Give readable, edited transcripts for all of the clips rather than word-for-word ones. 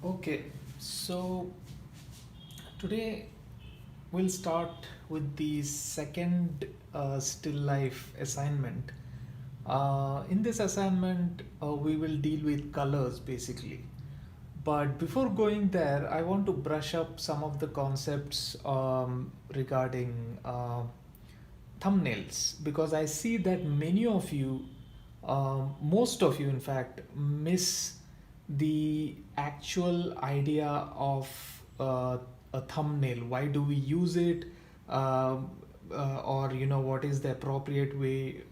Okay, so today we'll start with the second still life assignment. In this assignment, we will deal with colors basically. But before going there, I want to brush up some of the concepts regarding thumbnails because I see that many of you, most of you in fact, miss the actual idea of a thumbnail. Why do we use it? Or what is the appropriate way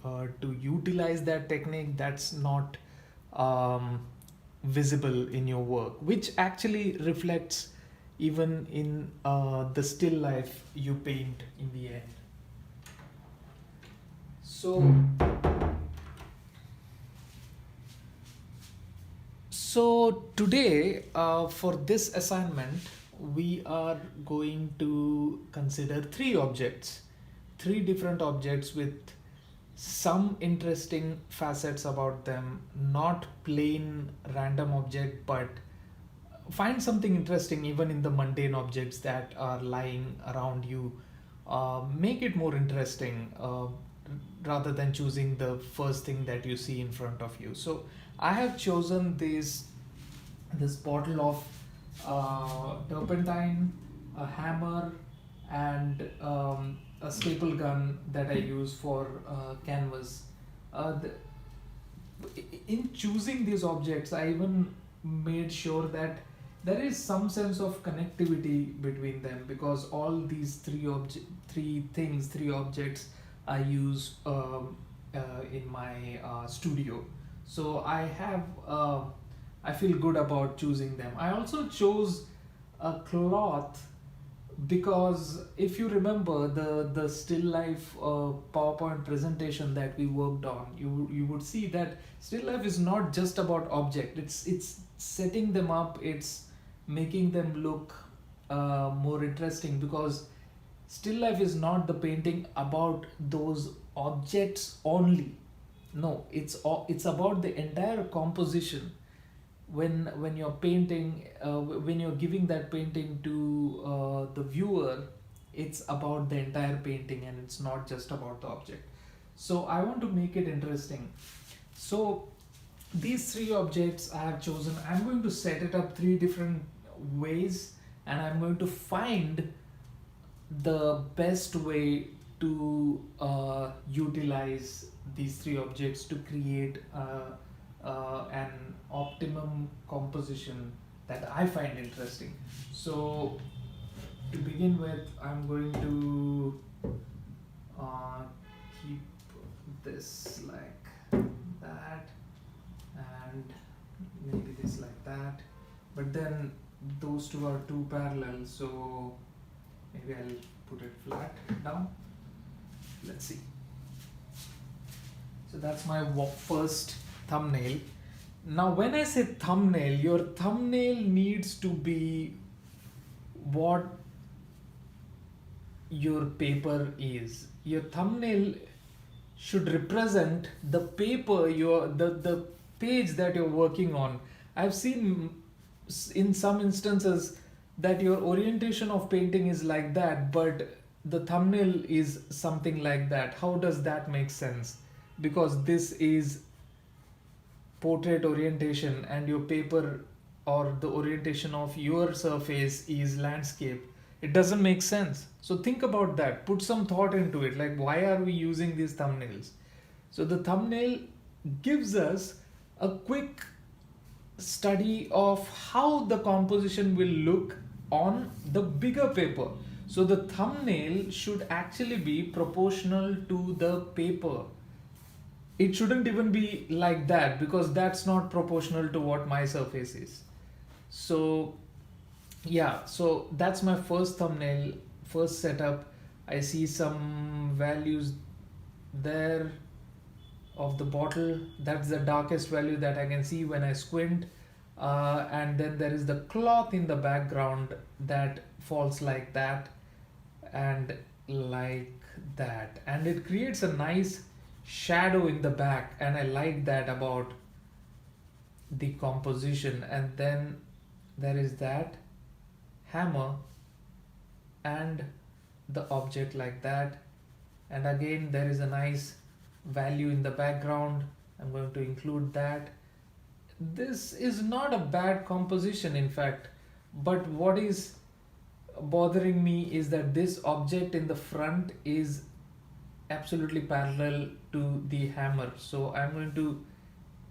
to utilize that technique that's not visible in your work, which actually reflects even in the still life you paint in the end. So today, for this assignment, we are going to consider three different objects with some interesting facets about them, not plain random object, but find something interesting even in the mundane objects that are lying around you. Make it more interesting rather than choosing the first thing that you see in front of you. So I have chosen this bottle of turpentine, a hammer, and a staple gun that I use for canvas. In choosing these objects, I even made sure that there is some sense of connectivity between them because all these three objects I use in my studio. So I feel good about choosing them. I also chose a cloth because if you remember the still life PowerPoint presentation that we worked on, you would see that still life is not just about object. It's setting them up. It's making them look more interesting because still life is not the painting about those objects only. No, it's about the entire composition. When you're painting, when you're giving that painting to the viewer, it's about the entire painting and it's not just about the object. So I want to make it interesting. So these three objects I have chosen, I'm going to set it up three different ways, and I'm going to find the best way to utilize these three objects to create an optimum composition that I find interesting. So, to begin with, I'm going to uh, keep this like that, and maybe this like that. But then those two are too parallel, so maybe I'll put it flat down. Let's see. So that's my first thumbnail. Now, when I say thumbnail, your thumbnail needs to be what your paper is. Your thumbnail should represent the paper, the page that you're working on. I've seen in some instances that your orientation of painting is like that, but the thumbnail is something like that. How does that make sense? Because this is portrait orientation and your paper or the orientation of your surface is landscape. It doesn't make sense. So think about that. Put some thought into it. Like, why are we using these thumbnails? So the thumbnail gives us a quick study of how the composition will look on the bigger paper. So the thumbnail should actually be proportional to the paper. It shouldn't even be like that because that's not proportional to what my surface is. So yeah, so that's my first thumbnail, first setup. I see some values there of the bottle. That's the darkest value that I can see when I squint. And then there is the cloth in the background that falls like that and like that. And it creates a nice shadow in the back, and I like that about the composition. And then there is that hammer and the object like that, and again there is a nice value in the background. I'm going to include that. This is not a bad composition in fact, but what is bothering me is that this object in the front is absolutely parallel to the hammer, so I'm going to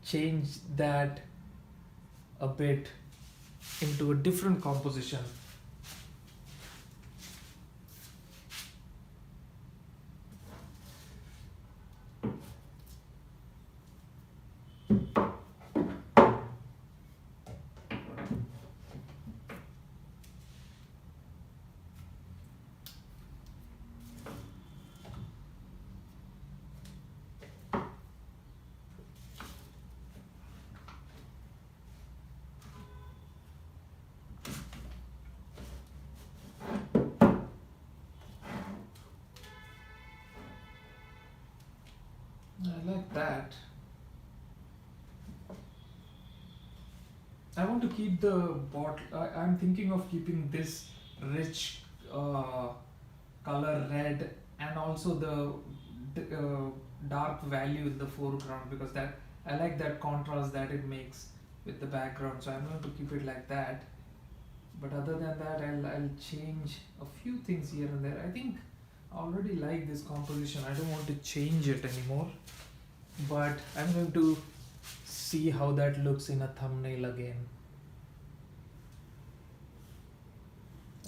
change that a bit into a different composition. I like that. I want to keep the bottle. I'm thinking of keeping this rich color red, and also the dark value in the foreground, because that I like that contrast that it makes with the background. So I'm going to keep it like that. But other than that, I'll change a few things here and there. I think I already like this composition. I don't want to change it anymore. But I'm going to see how that looks in a thumbnail again.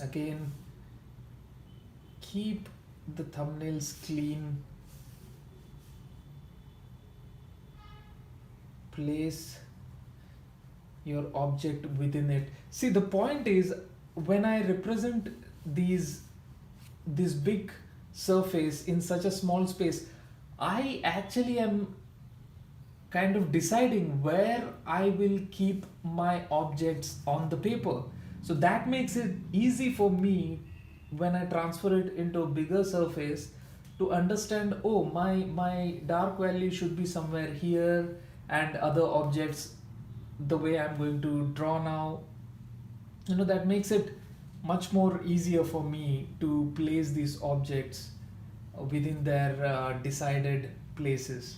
Again, keep the thumbnails clean. Place your object within it. See, the point is, when I represent these this big surface in such a small space, I actually am kind of deciding where I will keep my objects on the paper. So that makes it easy for me when I transfer it into a bigger surface to understand, oh, my dark value should be somewhere here, and other objects the way I'm going to draw now. That makes it much more easier for me to place these objects within their decided places.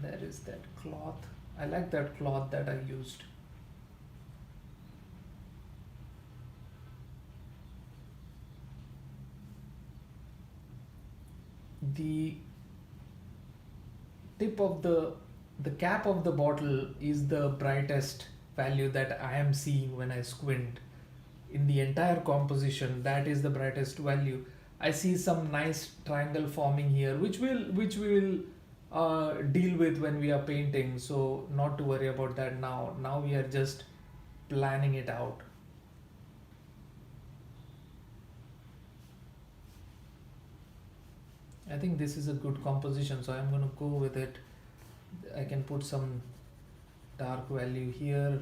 There is that cloth. I like that cloth that I used. The tip of the cap of the bottle is the brightest value that I am seeing when I squint. In the entire composition, that is the brightest value. I see some nice triangle forming here, which we will deal with when we are painting. So not to worry about that now. Now we are just planning it out. I think this is a good composition, so I'm going to go with it. I can put some dark value here,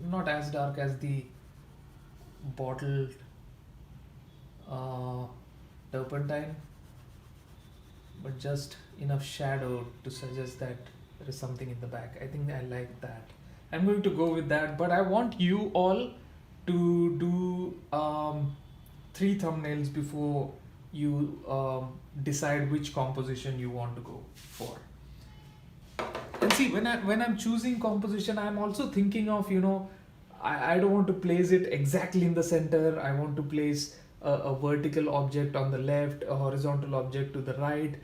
not as dark as the bottled turpentine, but just enough shadow to suggest that there is something in the back. I think I like that. I'm going to go with that, but I want you all to do 3 thumbnails before you decide which composition you want to go for. And see, when I'm choosing composition, I'm also thinking of, I don't want to place it exactly in the center. I want to place a vertical object on the left, a horizontal object to the right.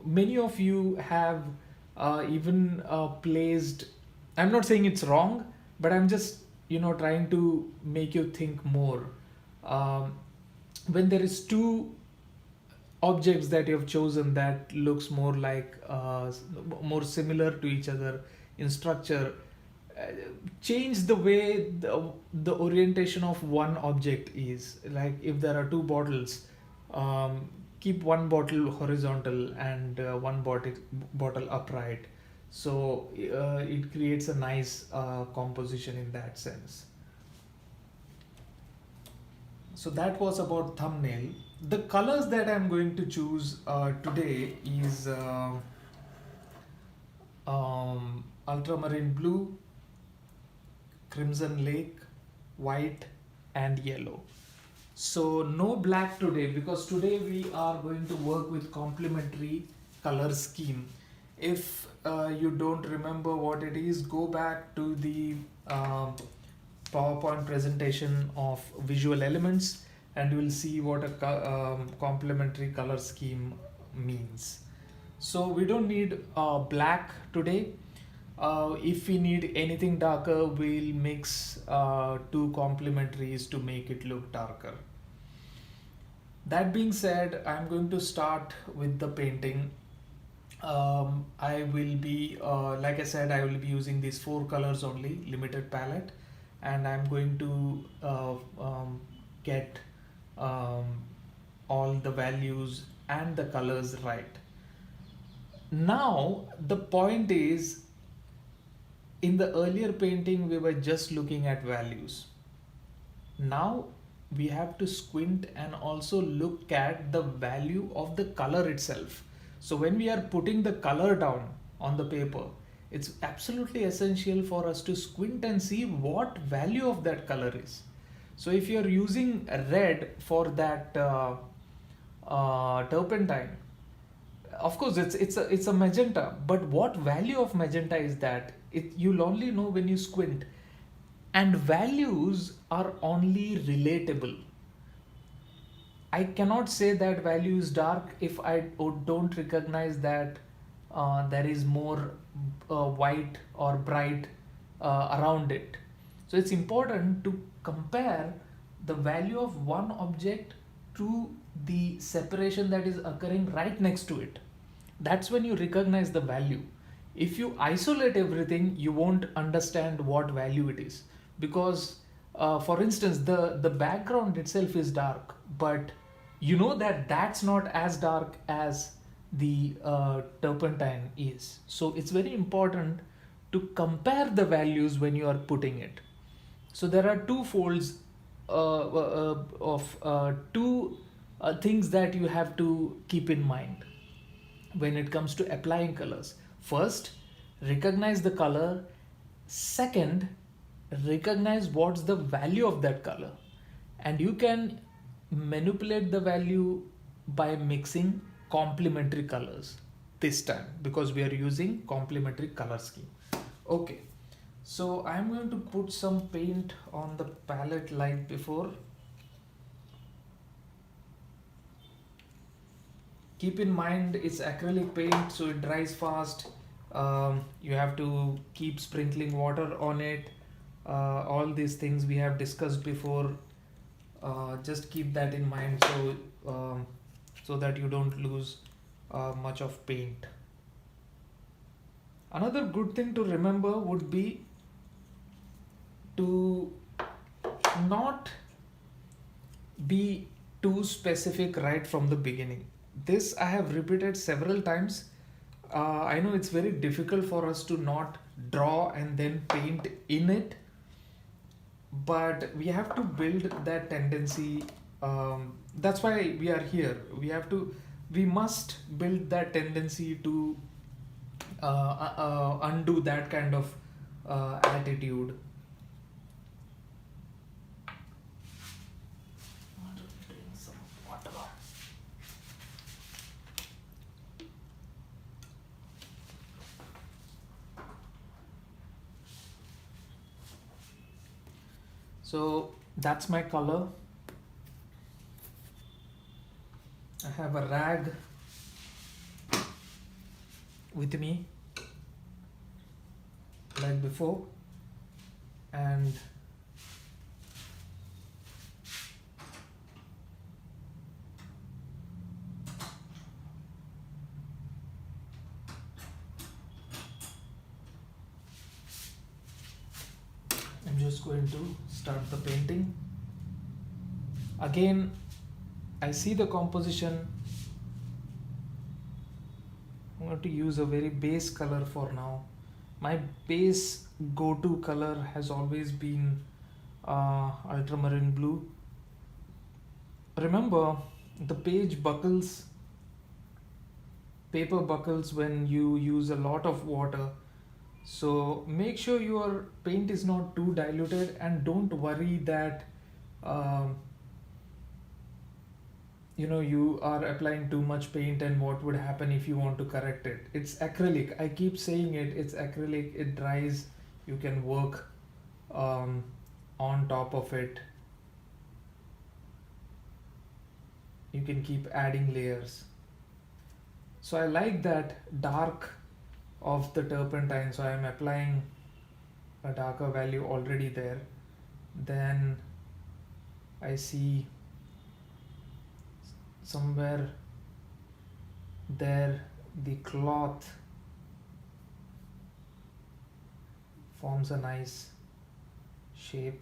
Many of you have even placed, I'm not saying it's wrong, but I'm just trying to make you think more. When there is 2 objects that you have chosen that looks more like more similar to each other in structure, change the way the orientation of one object is. Like if there are 2 bottles, keep one bottle horizontal and one bottle upright, so it creates a nice composition in that sense. So that was about thumbnail. The colors that I'm going to choose today is ultramarine blue, crimson lake, white, and yellow. So no black today, because today we are going to work with complementary color scheme. If you don't remember what it is, go back to the uh, PowerPoint presentation of visual elements and you will see what a complementary color scheme means. So we don't need black today. If we need anything darker, we'll mix two complementaries to make it look darker. That being said, I'm going to start with the painting. I will be, like I said, I will be using these 4 colors only, limited palette, and I'm going to get um, all the values and the colors right. Now, the point is, in the earlier painting, we were just looking at values. Now, we have to squint and also look at the value of the color itself. So when we are putting the color down on the paper, it's absolutely essential for us to squint and see what value of that color is. So if you're using red for that turpentine, of course it's a magenta, but what value of magenta is that? You'll only know when you squint. And values are only relatable. I cannot say that value is dark if I don't recognize that there is more white or bright around it. So it's important to compare the value of one object to the separation that is occurring right next to it. That's when you recognize the value. If you isolate everything, you won't understand what value it is, because for instance, the background itself is dark, but you know that that's not as dark as the turpentine is. So it's very important to compare the values when you are putting it. So there are two folds of two things that you have to keep in mind when it comes to applying colors. First, recognize the color. Second, recognize what's the value of that color. And you can manipulate the value by mixing complementary colors this time, because we are using complementary color scheme. Okay, so I'm going to put some paint on the palette like before. Keep in mind it's acrylic paint, so it dries fast. You have to keep sprinkling water on it. All these things we have discussed before. Just keep that in mind, so that you don't lose much of paint. Another good thing to remember would be to not be too specific right from the beginning. This I have repeated several times. I know it's very difficult for us to not draw and then paint in it, but we have to build that tendency. That's why we are here. We must build that tendency to undo that kind of attitude. So that's my color. I have a rag with me like before, and I'm just going to start the painting. Again, I see the composition. I'm going to use a very base color for now. My base go-to color has always been ultramarine blue. Remember, the page buckles paper buckles when you use a lot of water. So make sure your paint is not too diluted, and don't worry that um, you are applying too much paint and what would happen if you want to correct it. It's acrylic. I keep saying it. It's acrylic. It dries. You can work um, on top of it. You can keep adding layers. So I like that dark of the turpentine, so I am applying a darker value already there. Then I see somewhere there the cloth forms a nice shape.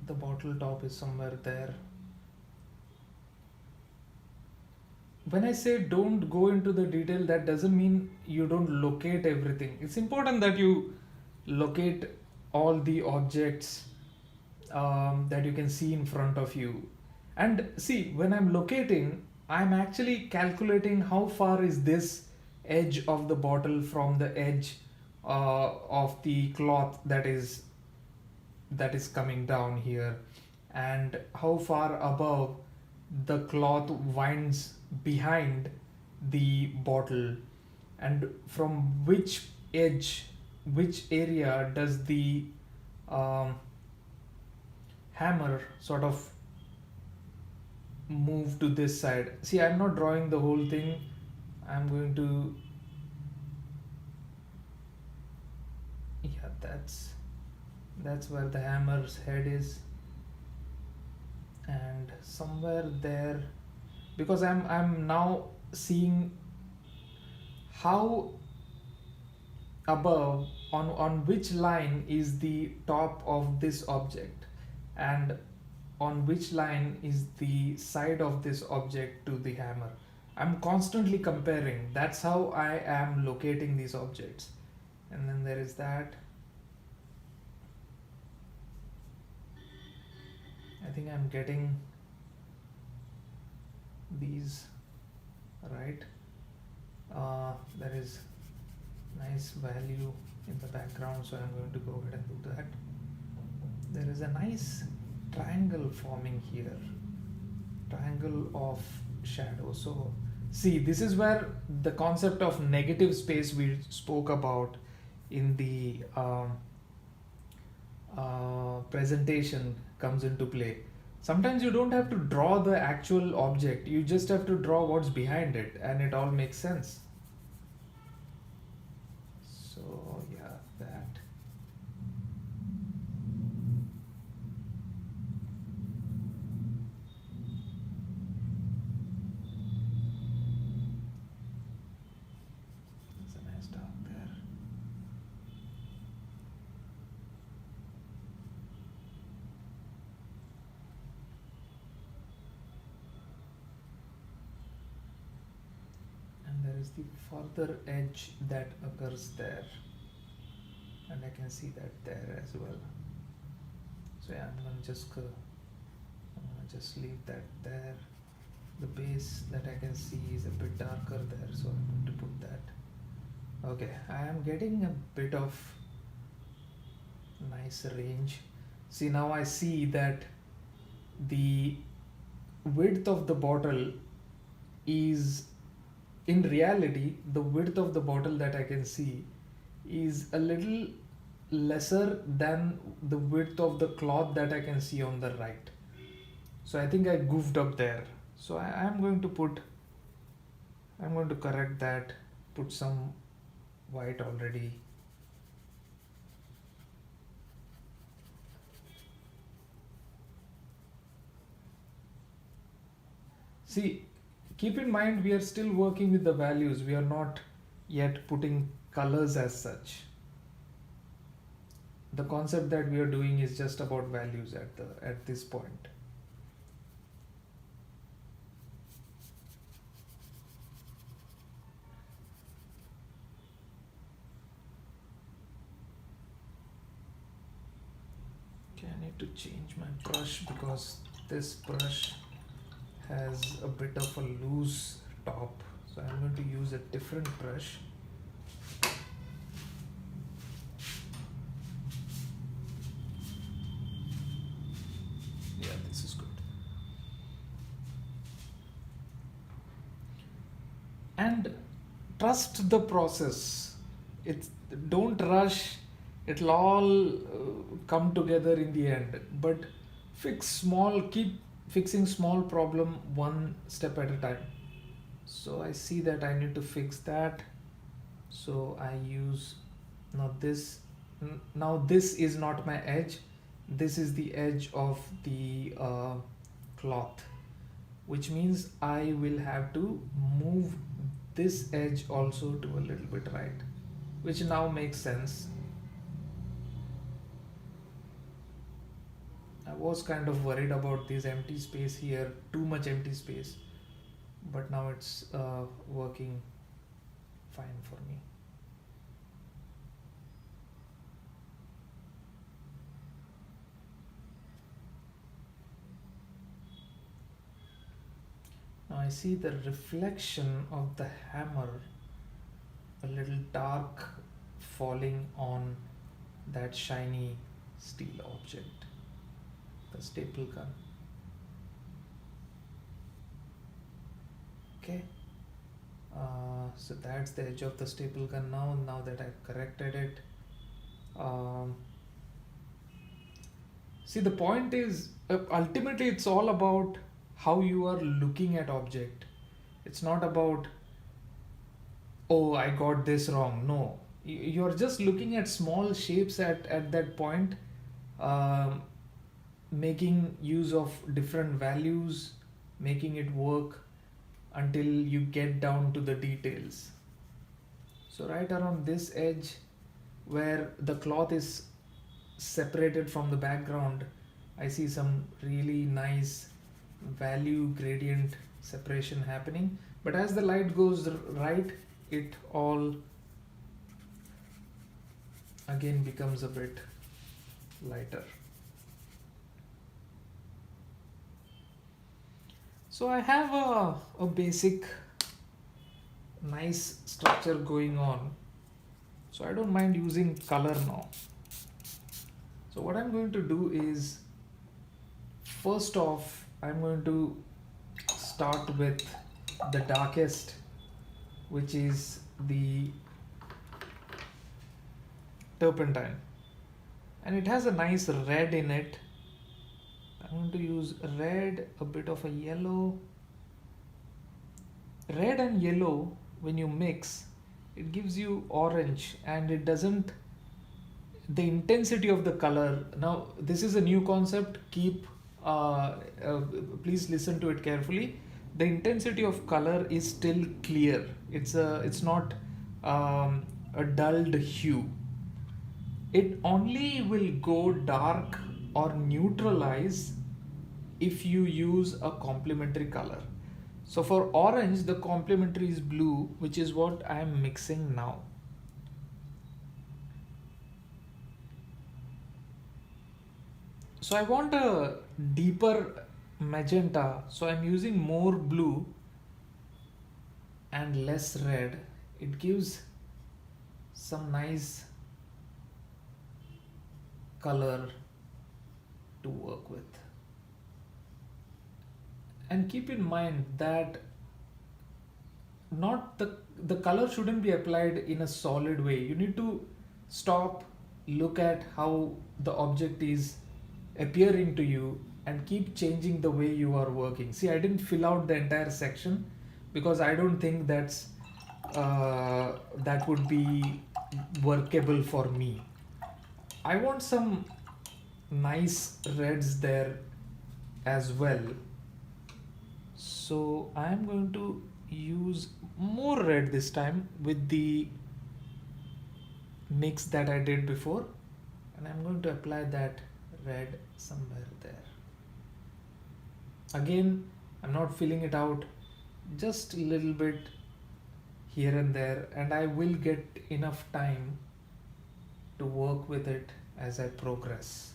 The bottle top is somewhere there. When I say don't go into the detail, that doesn't mean you don't locate everything. It's important that you locate all the objects that you can see in front of you. And see, when I'm locating, I'm actually calculating how far is this edge of the bottle from the edge of the cloth that is coming down here, and how far above the cloth winds behind the bottle, and from which edge, which area does the um, hammer sort of move to this side. See, I'm not drawing the whole thing. I'm going to, yeah, that's where the hammer's head is, and somewhere there, because I'm now seeing how above, on which line is the top of this object, and on which line is the side of this object to the hammer. I'm constantly comparing. That's how I am locating these objects. And then there is that. I think I'm getting these right. There is nice value in the background, so I'm going to go ahead and do that. There is a nice triangle forming here, triangle of shadow. So see, this is where the concept of negative space we spoke about in the presentation comes into play. Sometimes you don't have to draw the actual object, you just have to draw what's behind it, and it all makes sense. So yeah, that. There's a nice dark there. And there is the further edge that occurs there, and I can see that there as well. So yeah, I'm gonna just leave that there. The base that I can see is a bit darker there, so I'm going to put that. Okay, I am getting a bit of nice range. See, now I see that the width of the bottle is, in reality, the width of the bottle that I can see is a little lesser than the width of the cloth that I can see on the right. So I think I goofed up there. So I'm going to correct that, put some white already. See, keep in mind we are still working with the values. We are not yet putting colors as such. The concept that we are doing is just about values at this point. Okay, I need to change my brush because this brush has a bit of a loose top, so I'm going to use a different brush. Yeah, this is good. And trust the process. It's Don't rush. It'll all come together in the end. But keep fixing small problem one step at a time. So I see that I need to fix that. So I use now this. Now this is not my edge. This is the edge of the cloth, which means I will have to move this edge also to a little bit right, which now makes sense. I was kind of worried about this empty space here, too much empty space, but now it's working fine for me. Now I see the reflection of the hammer a little dark falling on that shiny steel object, the staple gun. Okay, so that's the edge of the staple gun now that I've corrected it. um, See, the point is ultimately it's all about how you are looking at object. It's not about, oh, I got this wrong. No, you're just looking at small shapes at that point, um, making use of different values, making it work until you get down to the details. So right around this edge where the cloth is separated from the background, I see some really nice value gradient separation happening. But as the light goes right, it all again becomes a bit lighter. So I have a basic nice structure going on. So I don't mind using color now. So what I'm going to do is, first off, I'm going to start with the darkest, which is the turpentine, and it has a nice red in it. I'm going to use red, a bit of a yellow. Red and yellow, when you mix, it gives you orange, and it doesn't, the intensity of the color. Now this is a new concept, please listen to it carefully. The intensity of color is still clear. It's not a dulled hue. It only will go dark or neutralize if you use a complementary color. So for orange, the complementary is blue, which is what I am mixing now. So I want a deeper magenta, so I'm using more blue and less red. It gives some nice color to work with. And keep in mind that not the color shouldn't be applied in a solid way. You need to stop, look at how the object is appearing to you, and keep changing the way you are working. See, I didn't fill out the entire section because I don't think that would be workable for me. I want some nice reds there as well. So I am going to use more red this time with the mix that I did before, and I'm going to apply that red somewhere there. Again, I'm not filling it out, just a little bit here and there, and I will get enough time to work with it as I progress.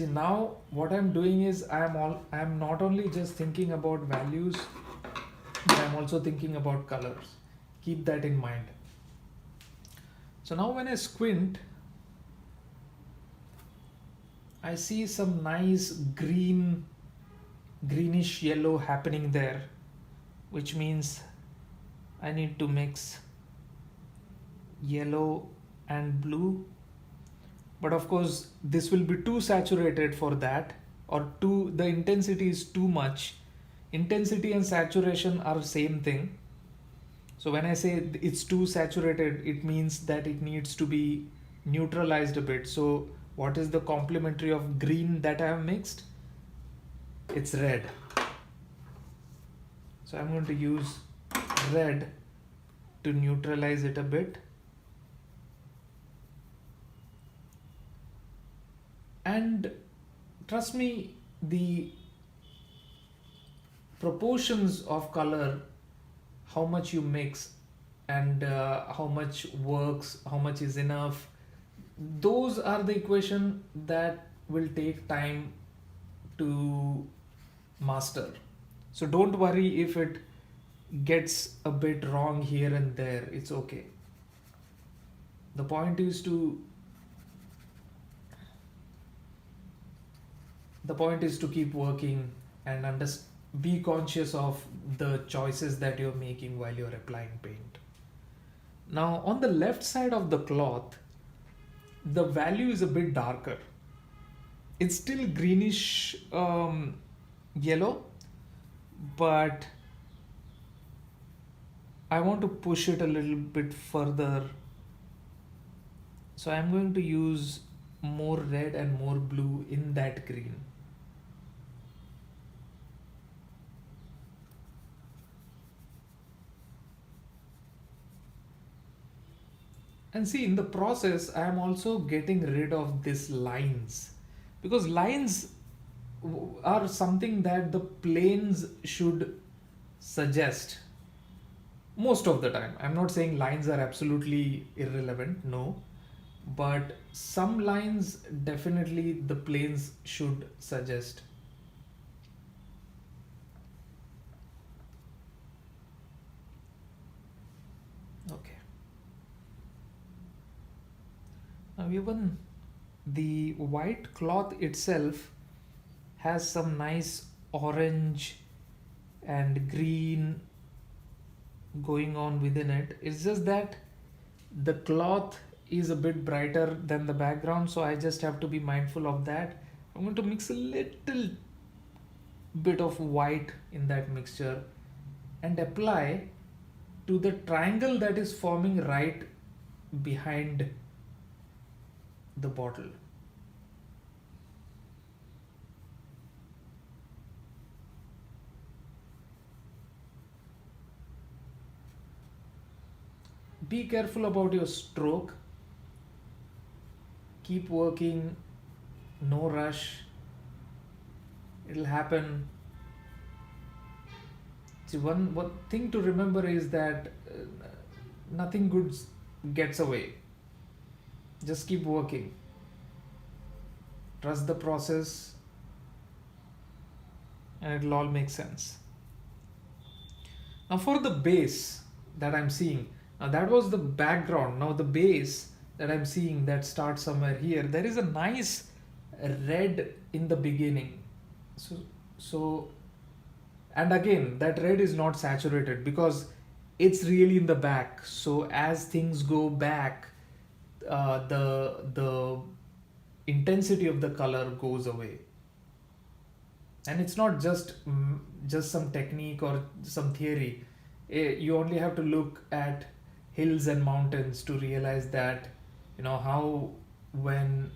See, now what I'm doing is I'm not only just thinking about values, but I'm also thinking about colors. Keep that in mind. So now when I squint, I see some nice greenish yellow happening there, which means I need to mix yellow and blue. But of course, this will be too saturated for that, or too the intensity is too much. Intensity and saturation are same thing. So when I say it's too saturated, it means that it needs to be neutralized a bit. So what is the complementary of green that I have mixed? It's red. So I'm going to use red to neutralize it a bit. And trust me, the proportions of color, how much you mix, and how much works, how much is enough, those are the equation that will take time to master. So don't worry if it gets a bit wrong here and there, it's okay. The point is to keep working and be conscious of the choices that you're making while you're applying paint. Now on the left side of the cloth, the value is a bit darker. It's still greenish yellow, but I want to push it a little bit further. So I'm going to use more red and more blue in that green. And see, in the process, I am also getting rid of these lines, because lines are something that the planes should suggest most of the time. I'm not saying lines are absolutely irrelevant, no, but some lines definitely the planes should suggest. Okay. Now even the white cloth itself has some nice orange and green going on within it. It's just that the cloth is a bit brighter than the background, so I just have to be mindful of that. I'm going to mix a little bit of white in that mixture and apply to the triangle that is forming right behind the bottle. Be careful about your stroke. Keep working, no rush. It'll happen. See, one thing to remember is that nothing good gets away. Just keep working. Trust the process, and it'll all make sense. Now for the base that I'm seeing, now that was the background. Now the base that I'm seeing that starts somewhere here, there is a nice red in the beginning. So and again, that red is not saturated because it's really in the back. So as things go back, the intensity of the color goes away. And it's not just some technique or some theory. You only have to look at hills and mountains to realize that, how when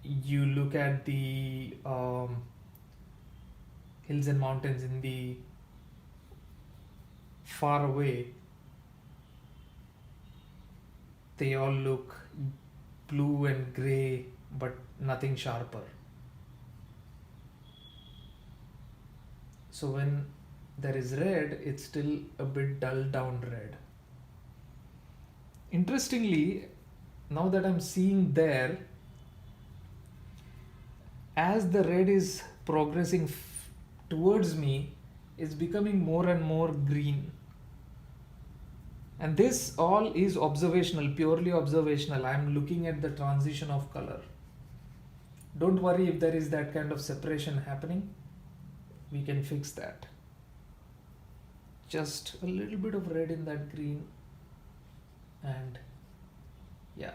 you look at the hills and mountains in the far away, they all look blue and gray, but nothing sharper. So when there is red, it's still a bit dull down red. Interestingly, now that I'm seeing there, as the red is progressing towards me, it's becoming more and more green. And this all is observational, purely observational. I'm looking at the transition of color. Don't worry if there is that kind of separation happening. We can fix that. Just a little bit of red in that green, and yeah.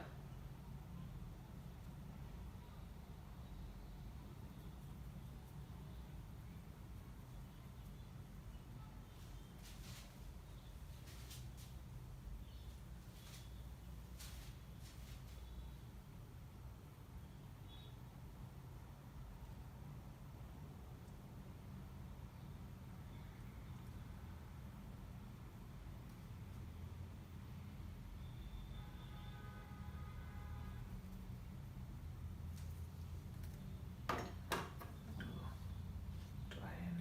Try and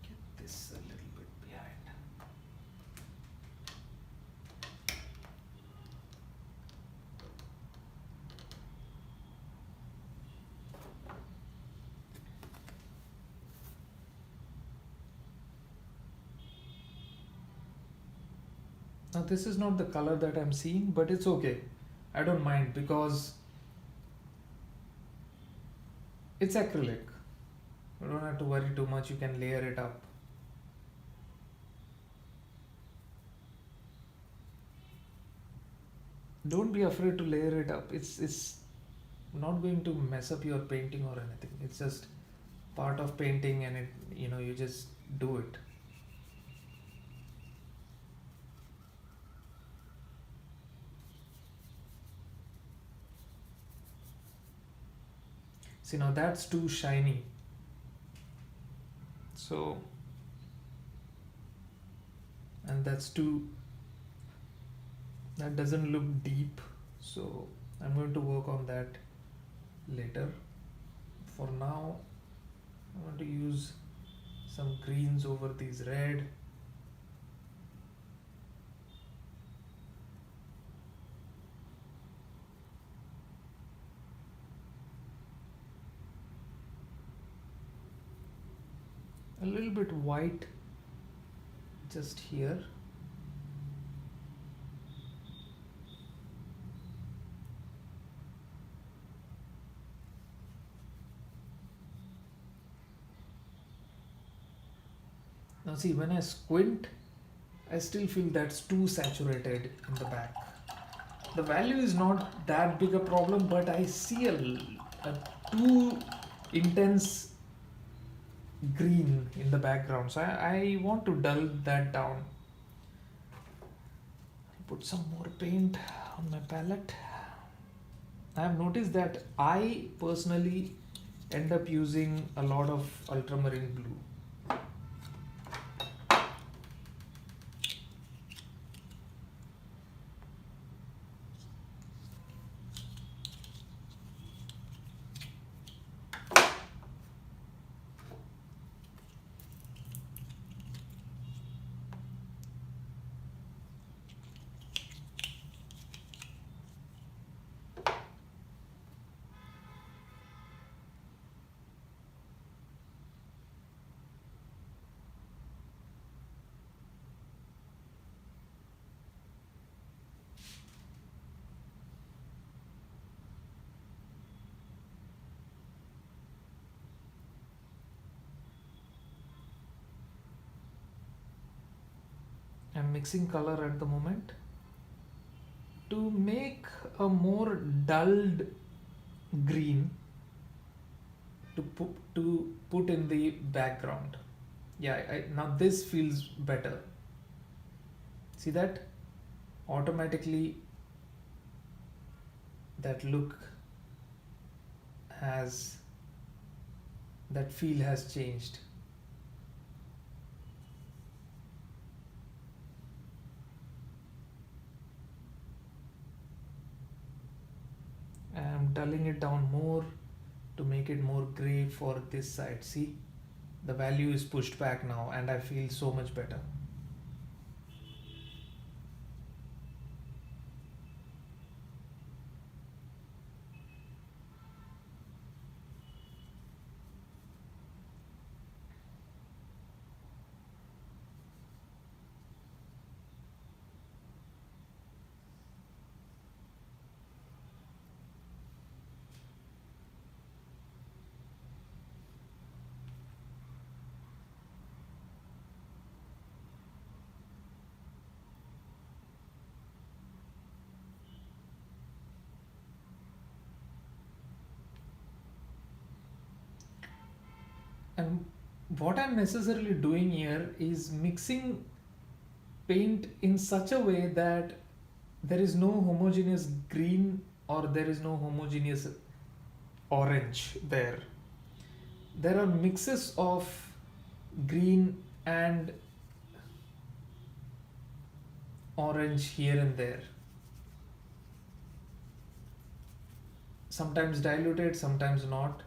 get this a little bit behind. Now this is not the color that I'm seeing, but it's okay. I don't mind because it's acrylic. You don't have to worry too much, you can layer it up. Don't be afraid to layer it up. It's not going to mess up your painting or anything. It's just part of painting, and you just do it. See, now that's too shiny. So, and that doesn't look deep. So I'm going to work on that later. For now, I want to use some greens over these red. A little bit white just here. Now see, when I squint, I still feel that's too saturated in the back. The value is not that big a problem, but I see a too intense green in the background. So I want to dull that down. Put some more paint on my palette. I have noticed that I personally end up using a lot of ultramarine blue. I'm mixing color at the moment to make a more dulled green to put in the background. Yeah, now this feels better. See that? Automatically that look has, that feel has changed. I'm dulling it down more to make it more gray for this side. See, the value is pushed back now and I feel so much better. And what I'm necessarily doing here is mixing paint in such a way that there is no homogeneous green or there is no homogeneous orange there. There are mixes of green and orange here and there, sometimes diluted, sometimes not.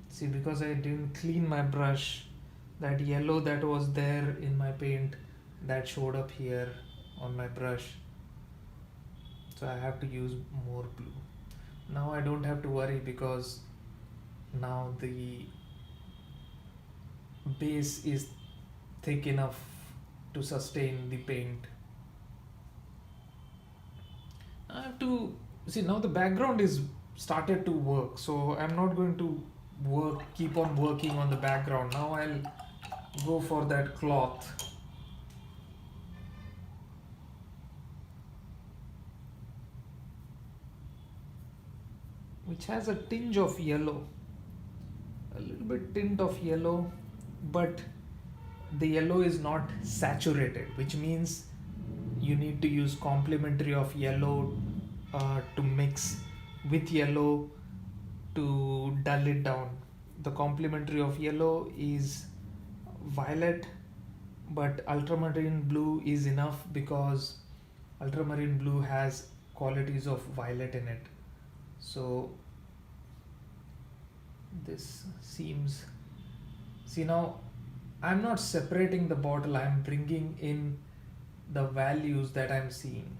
See, because I didn't clean my brush, that yellow that was there in my paint, that showed up here on my brush. So I have to use more blue. Now I don't have to worry because now the base is thick enough to sustain the paint. I have to see now the background is started to work, so I'm not going to keep on working on the background. Now I'll go for that cloth. Which has a tinge of yellow, a little bit tint of yellow, but the yellow is not saturated, which means you need to use complementary of yellow to mix with yellow to dull it down. The complementary of yellow is violet, but ultramarine blue is enough because ultramarine blue has qualities of violet in it. So this seems, see now I'm not separating the bottle, I'm bringing in the values that I'm seeing.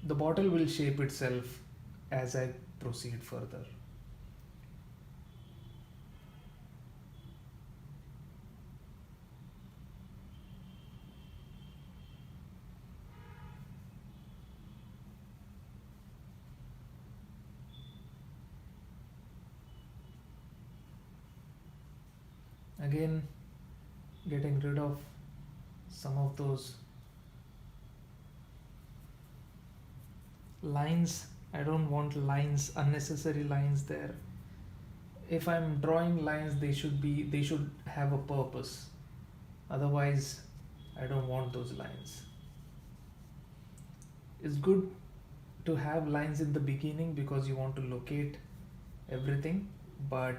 The bottle will shape itself as I proceed further. Again, getting rid of some of those lines. I don't want lines, unnecessary lines there. If I'm drawing lines, they should have a purpose. Otherwise, I don't want those lines. It's good to have lines in the beginning because you want to locate everything, but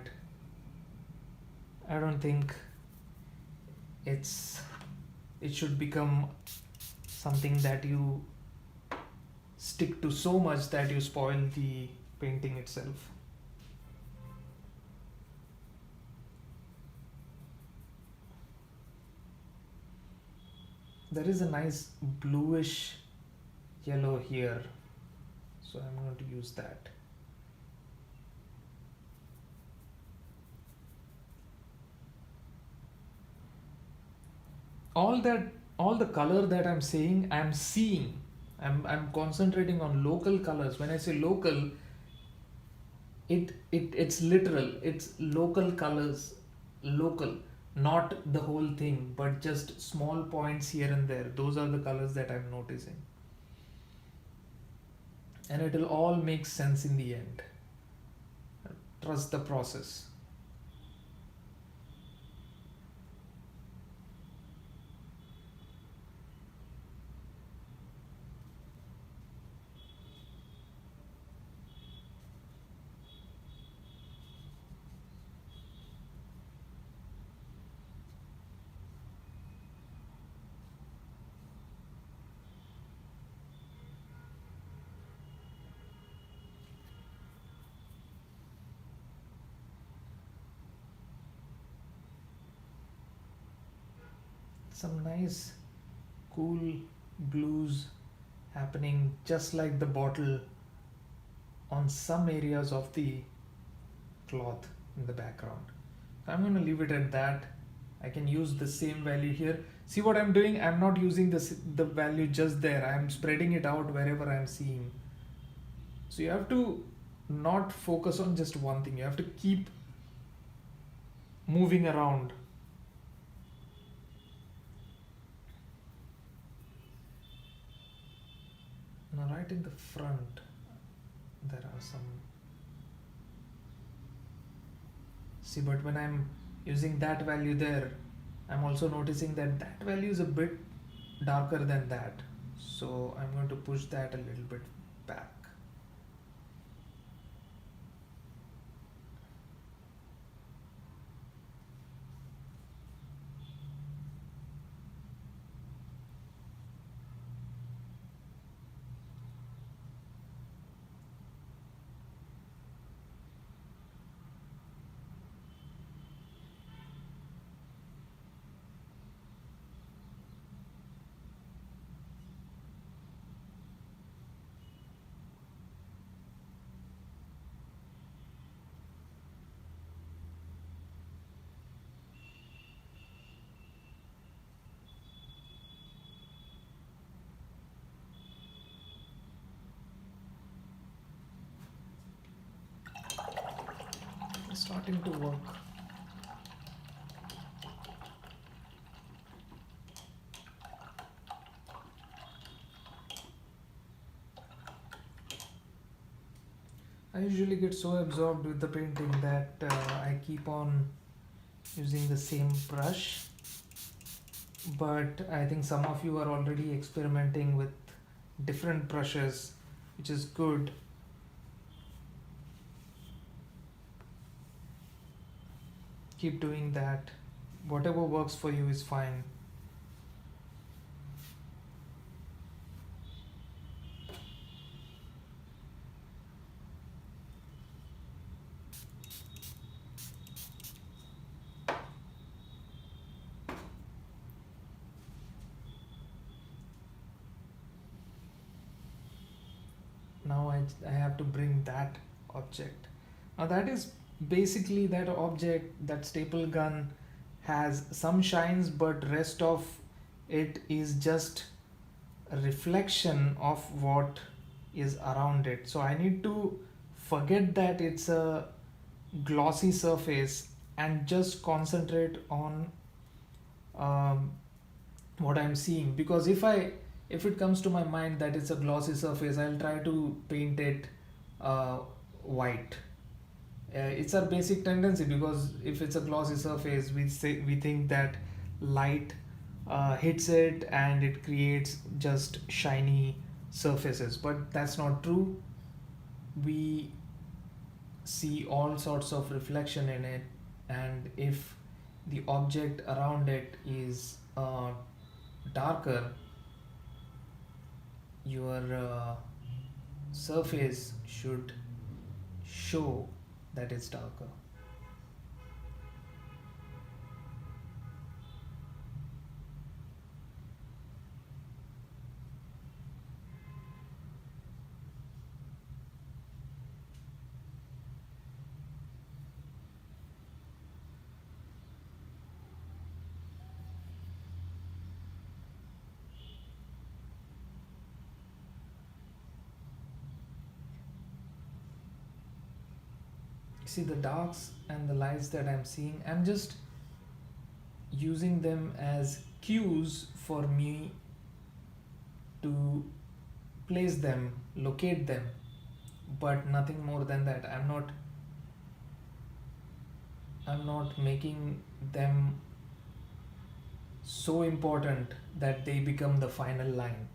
I don't think it should become something that you stick to so much that you spoil the painting itself. There is a nice bluish yellow here, so I'm going to use that. All the color that I'm saying, I'm seeing. I'm concentrating on local colors. When I say local, it's literal. It's local colors, local, not the whole thing, but just small points here and there. Those are the colors that I'm noticing, and it'll all make sense in the end. Trust the process. Some nice cool blues happening just like the bottle on some areas of the cloth in the background. I'm going to leave it at that. I can use the same value here. See what I'm doing? I'm not using the value just there. I'm spreading it out wherever I'm seeing. So you have to not focus on just one thing. You have to keep moving around. Now right in the front, there are some. See, but when I'm using that value there, I'm also noticing that that value is a bit darker than that. So I'm going to push that a little bit back. It's starting to work. I usually get so absorbed with the painting that I keep on using the same brush. But I think some of you are already experimenting with different brushes, which is good. Keep doing that. Whatever works for you is fine. Now I have to bring that object. Now that is basically that object, that staple gun has some shines, but rest of it is just a reflection of what is around it. So I need to forget that it's a glossy surface and just concentrate on um, what I'm seeing, because if it comes to my mind that it's a glossy surface, I'll try to paint it white. It's our basic tendency, because if it's a glossy surface, we think that light hits it and it creates just shiny surfaces, but that's not true. We see all sorts of reflection in it, and if the object around it is darker, your surface should show that it's darker. See the darks and the lights that I'm seeing, I'm just using them as cues for me to place them, locate them, but nothing more than that. I'm not making them so important that they become the final line.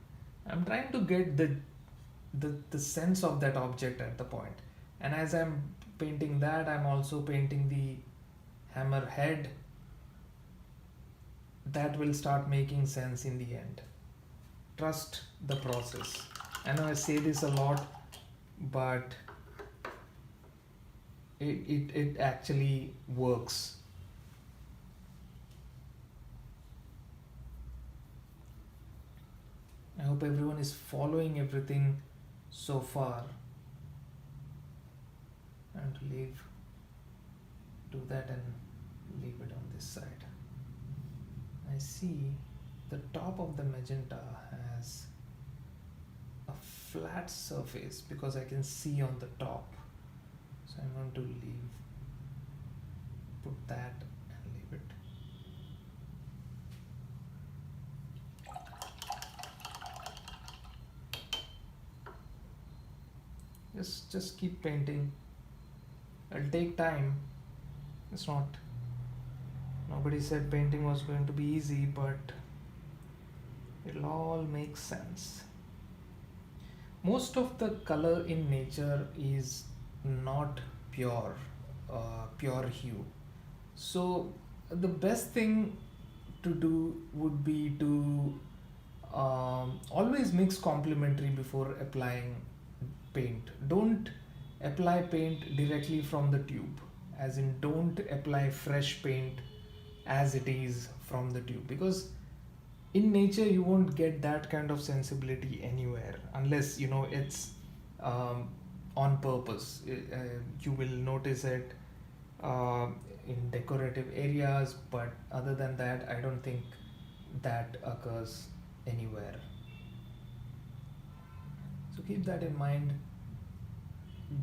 I'm trying to get the sense of that object at the point. And as I'm painting that, I'm also painting the hammer head. That will start making sense in the end. Trust the process. I know I say this a lot, but it actually works. I hope everyone is following everything so far. And do that and leave it on this side. I see the top of the magenta has a flat surface because I can see on the top. So I'm going to put that and leave it. Just keep painting. It'll take time. It's not, nobody said painting was going to be easy, but it'll all make sense. Most of the color in nature is not pure hue. So the best thing to do would be to always mix complementary before applying paint. Don't apply paint directly from the tube, as in don't apply fresh paint as it is from the tube, because in nature you won't get that kind of sensibility anywhere unless you know it's on purpose. You will notice it uh, in decorative areas, but other than that I don't think that occurs anywhere. So keep that in mind.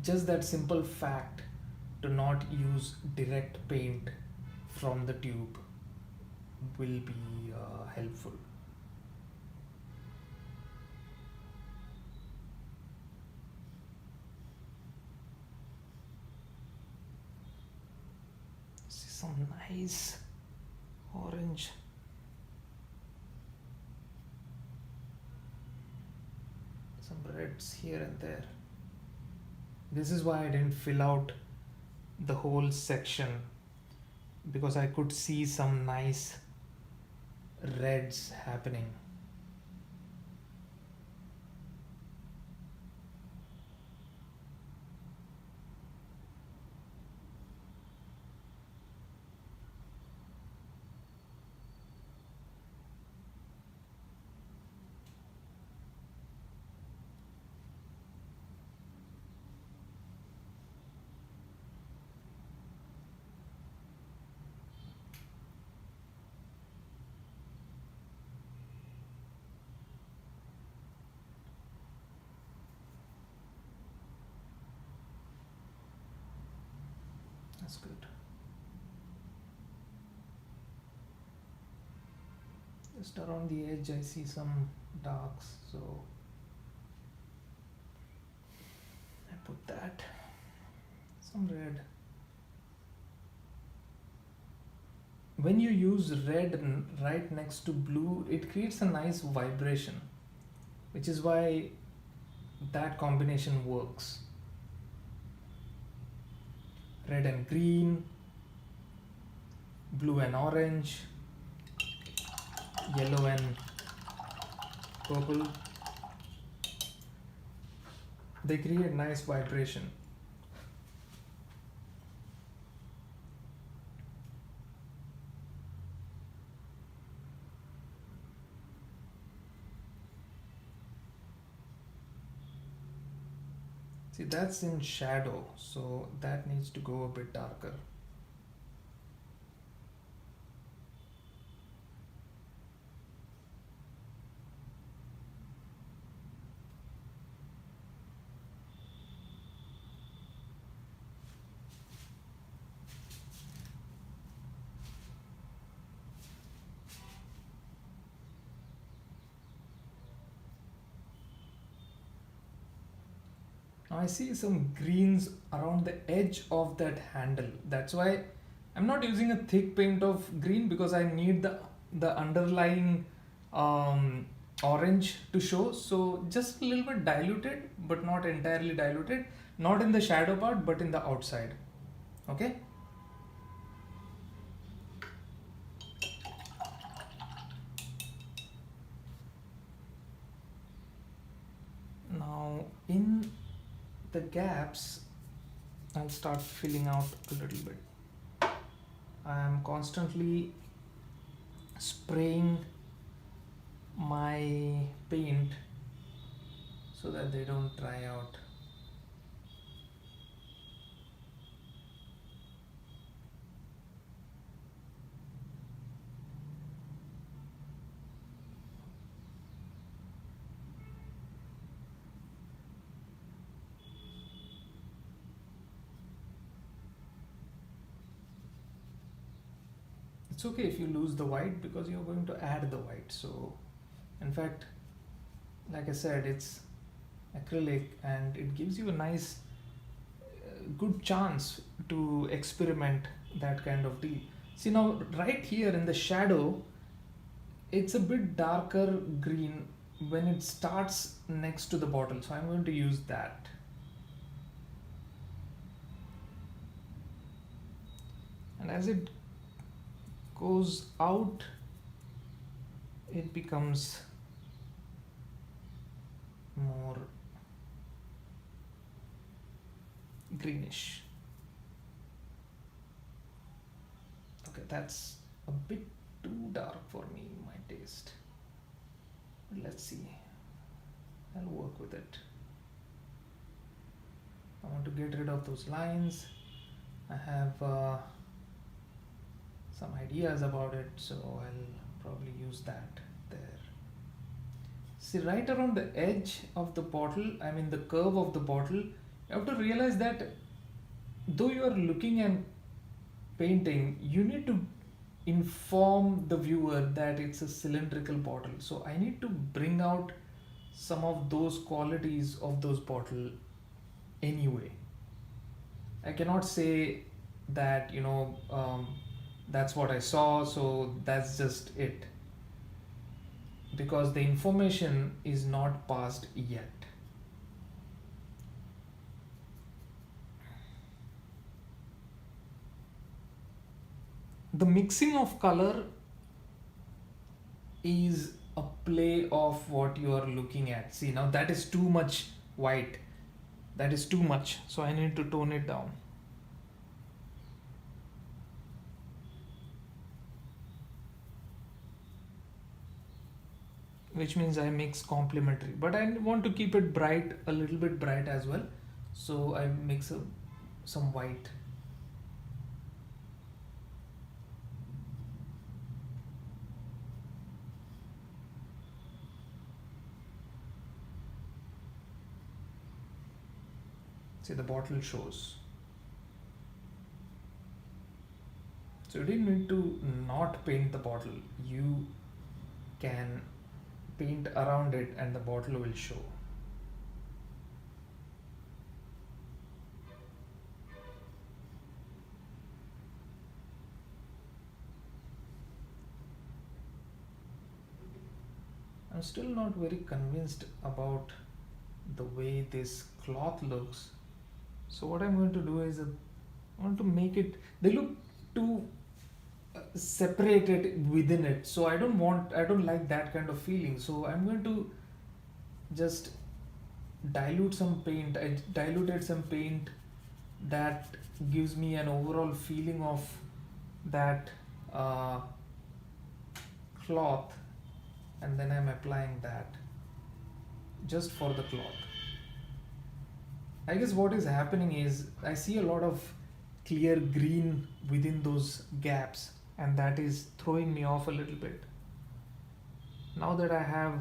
Just that simple fact to not use direct paint from the tube will be helpful. See some nice orange. Some reds here and there. This is why I didn't fill out the whole section, because I could see some nice reds happening. That's good. Just around the edge I see some darks, so I put that. Some red. When you use red right next to blue, it creates a nice vibration, which is why that combination works. Red and green, blue and orange, yellow and purple. They create nice vibration. See, that's in shadow, so that needs to go a bit darker. Now I see some greens around the edge of that handle. That's why I'm not using a thick paint of green, because I need the underlying orange to show. So just a little bit diluted, but not entirely diluted. Not in the shadow part, but in the outside. Okay. Now in the gaps, I'll start filling out a little bit. I am constantly spraying my paint so that they don't dry out. It's okay if you lose the white because you're going to add the white. So in fact, like I said, it's acrylic and it gives you a nice good chance to experiment that kind of deal. See now right here in the shadow, it's a bit darker green when it starts next to the bottle, so I'm going to use that. And as it goes out, it becomes more greenish. Okay, that's a bit too dark for me, my taste. Let's see. I'll work with it. I want to get rid of those lines. I have some ideas about it, so I'll probably use that there. See, right around the edge of the bottle, I mean the curve of the bottle, you have to realize that though you are looking and painting, you need to inform the viewer that it's a cylindrical bottle. So I need to bring out some of those qualities of those bottle anyway. I cannot say that that's what I saw, so that's just it, because the information is not passed yet. The mixing of color is a play of what you are looking at. See, now that is too much white. That is too much. So I need to tone it down. Which means I mix complementary. But I want to keep it bright, a little bit bright as well. So I mix some white. See, the bottle shows. So you didn't need to not paint the bottle. You can paint around it and the bottle will show. I'm still not very convinced about the way this cloth looks. So what I'm going to do is I want to make it, they look too separated within it. So I don't like that kind of feeling. So I'm going to just dilute some paint. I diluted some paint that gives me an overall feeling of that cloth, and then I'm applying that just for the cloth. I guess what is happening is I see a lot of clear green within those gaps, and that is throwing me off a little bit. Now that I have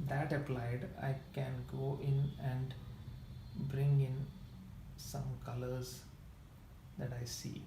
that applied, I can go in and bring in some colors that I see.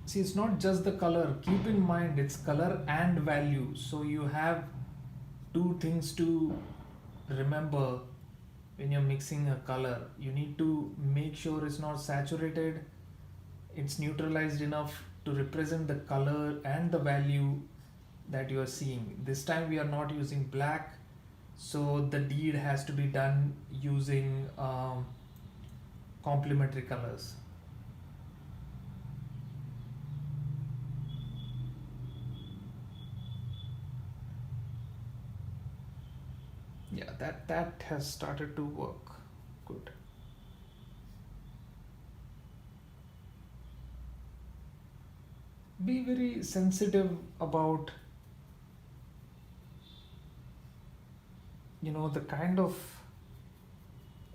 See, it's not just the color. Keep in mind it's color and value. So you have two things to remember when you're mixing a color. You need to make sure it's not saturated, it's neutralized enough to represent the color and the value that you are seeing. This time we are not using black, so the deed has to be done using complementary colors. Yeah, that has started to work good. Be very sensitive about, the kind of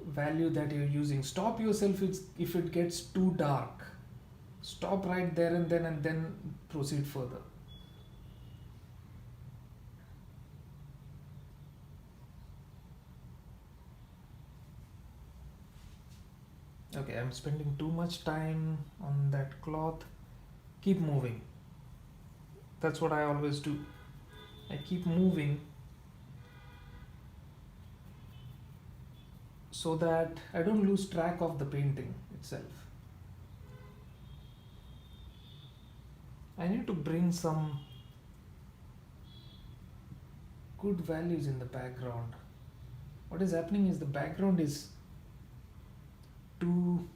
value that you're using. Stop yourself if it gets too dark. Stop right there and then proceed further. Okay, I'm spending too much time on that cloth. Keep moving. That's what I always do. I keep moving so that I don't lose track of the painting itself. I need to bring some good values in the background. What is happening is the background is too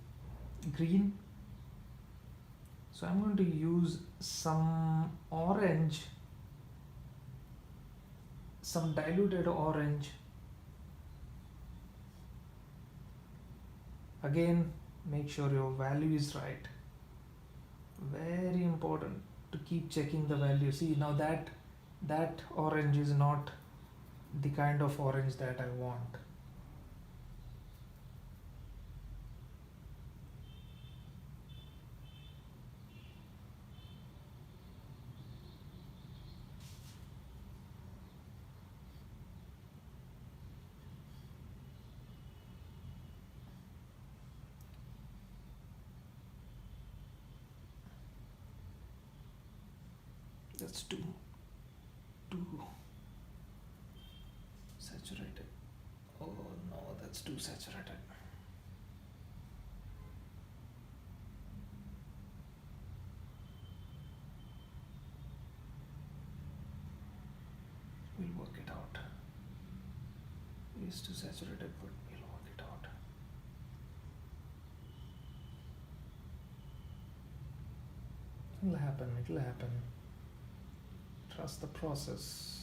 green, so I'm going to use some orange, some diluted orange. Again, make sure your value is right. Very important to keep checking the value. See, now that orange is not the kind of orange that I want. That's too saturated. Oh no, that's too saturated. We'll work it out. It's too saturated, but we'll work it out. It'll happen, it'll happen. Trust the process.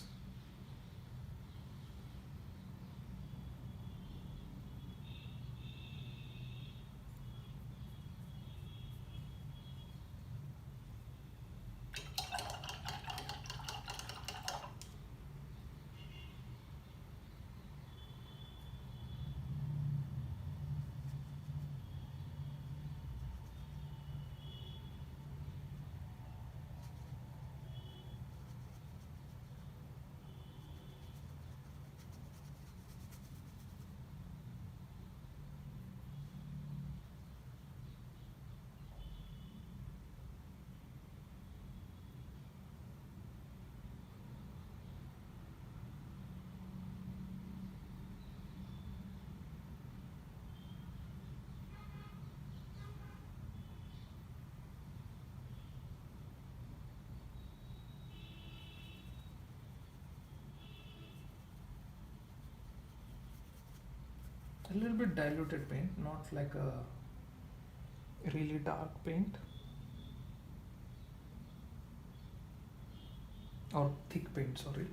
A little bit diluted paint, not like a really dark paint or thick paint, sorry.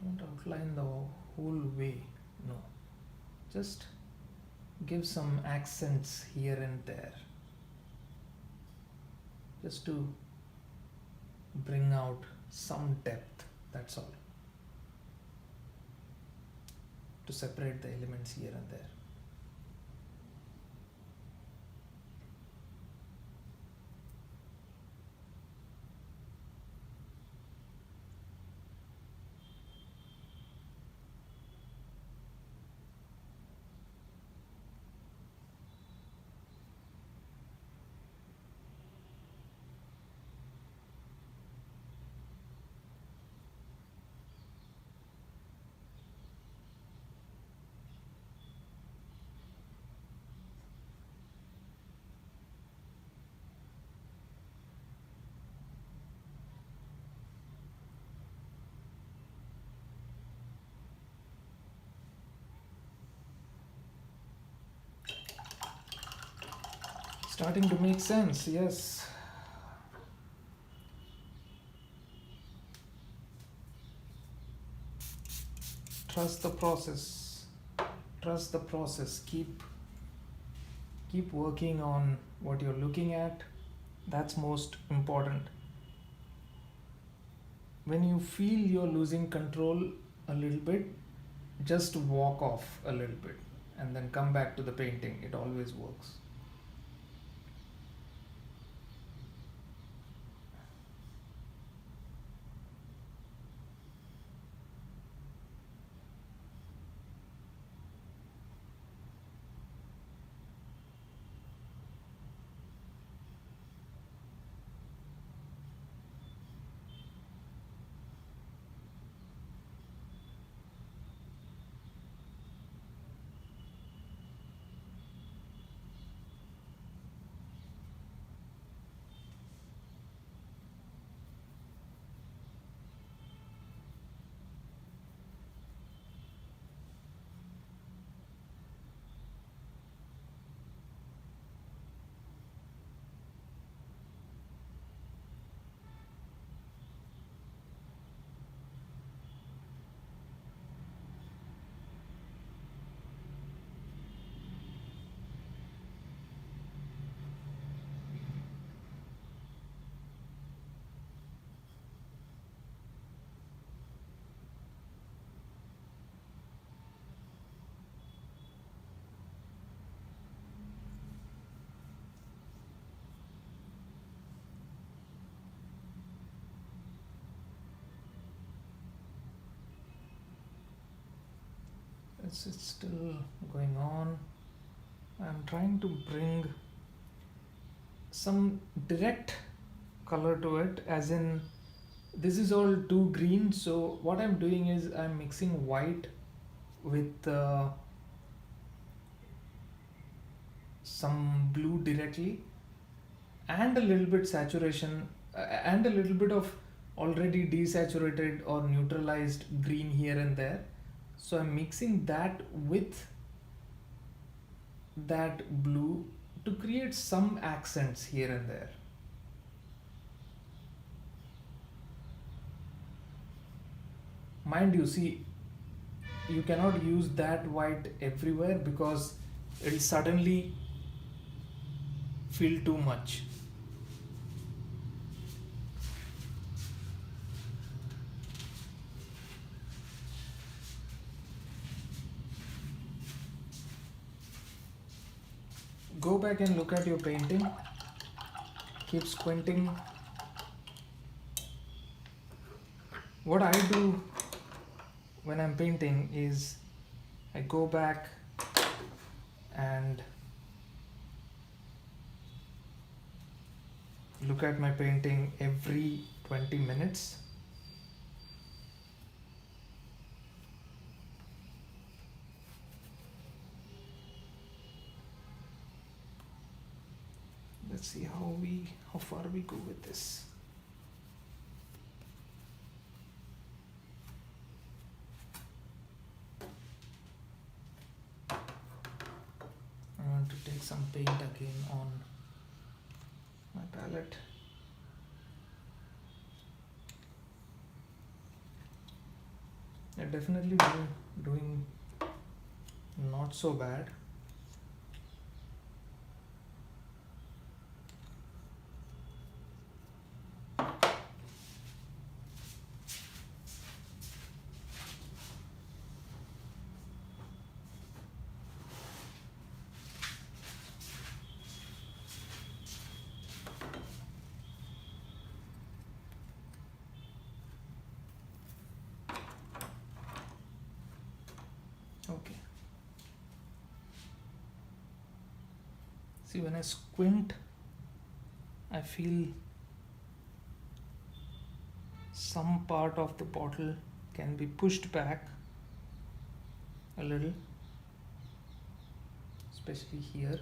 Don't outline the whole way, no. Just give some accents here and there, just to bring out some depth, that's all. To separate the elements here and there. Starting to make sense, yes. trust the process. Trust the process. Keep working on what you're looking at. That's most important. When you feel you're losing control a little bit, just walk off a little bit and then come back to the painting. It always works. It's still going on. I'm trying to bring some direct color to it, as in this is all too green. So what I'm doing is I'm mixing white with some blue directly, and a little bit saturation, and a little bit of already desaturated or neutralized green here and there. So I'm mixing that with that blue to create some accents here and there. Mind you, see, you cannot use that white everywhere because it'll suddenly feel too much. Go back and look at your painting. Keep squinting. What I do when I'm painting is I go back and look at my painting every 20 minutes. Let's see how far we go with this. I want to take some paint again on my palette. They're definitely doing not so bad. Okay. See, when I squint, I feel some part of the bottle can be pushed back a little, especially here.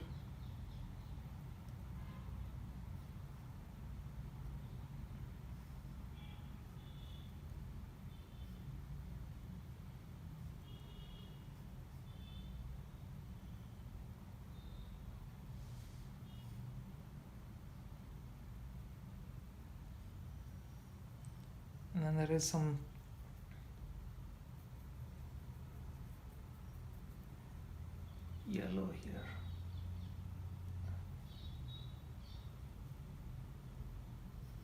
And then there is some over here.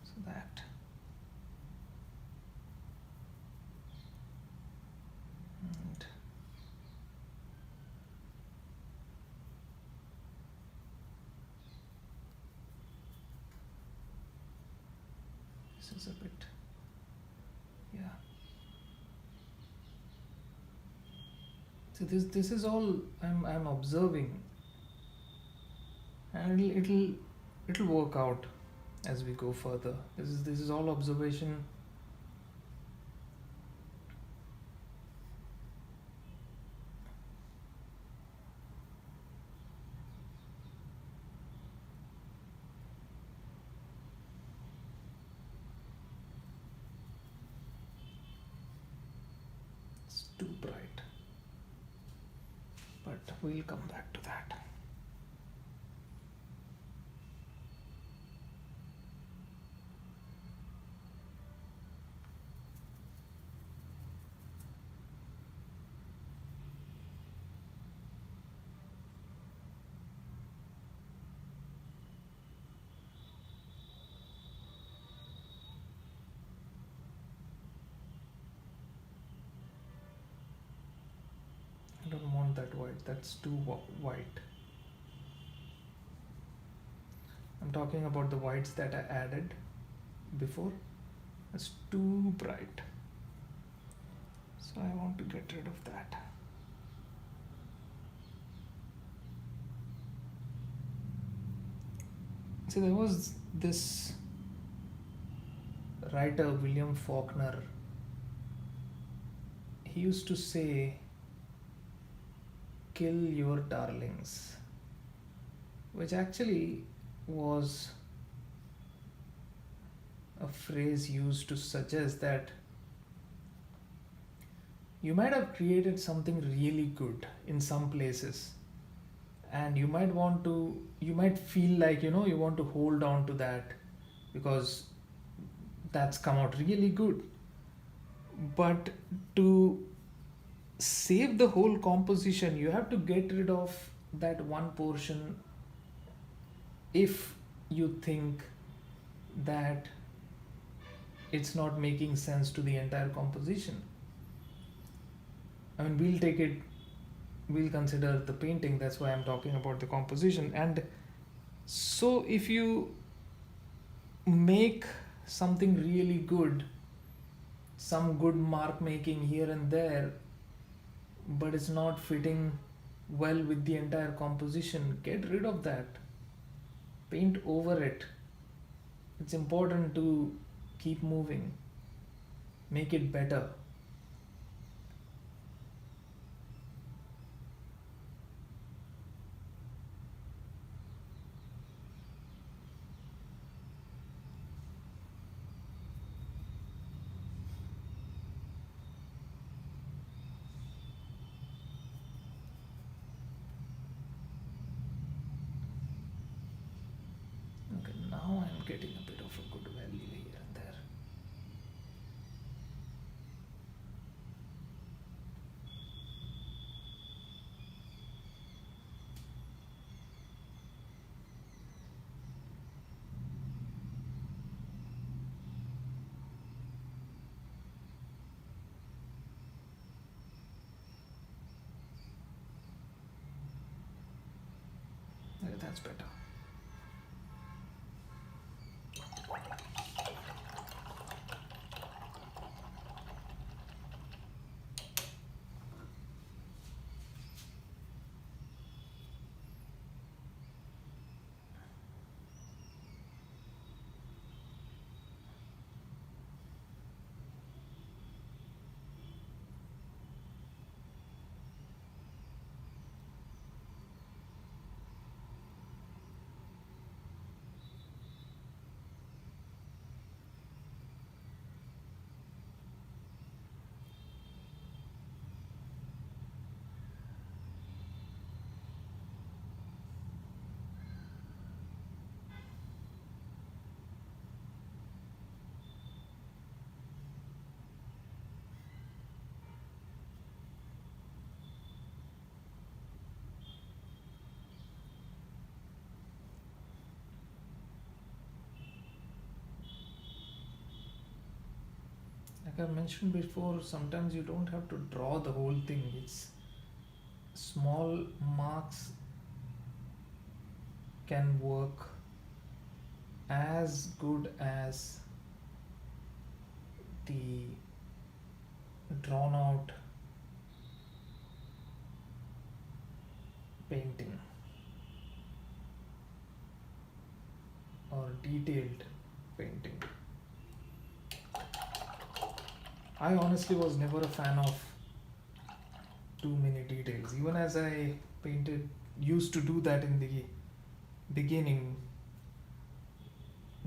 So that. And this is a bit, yeah. So this is all I'm observing, and it'll work out as we go further. This is all observation. It's too bright, but we'll come back to that. I don't want that white. That's too white. I'm talking about the whites that I added before. It's too bright. So I want to get rid of that. See, there was this writer, William Faulkner. He used to say, "Kill your darlings," which actually was a phrase used to suggest that you might have created something really good in some places, and you might feel like you want to hold on to that because that's come out really good. But to save the whole composition, you have to get rid of that one portion if you think that it's not making sense to the entire composition. I mean, we'll consider the painting, that's why I'm talking about the composition. And so if you make something really good, some good mark making here and there, but it's not fitting well with the entire composition, get rid of that. Paint over it. It's important to keep moving, make it better. Okay, now I'm getting a bit of a good value here and there. Okay, that's better. like I mentioned before, sometimes you don't have to draw the whole thing. It's small marks can work as good as the drawn out painting or detailed painting. I honestly was never a fan of too many details. Even as I painted, used to do that in the beginning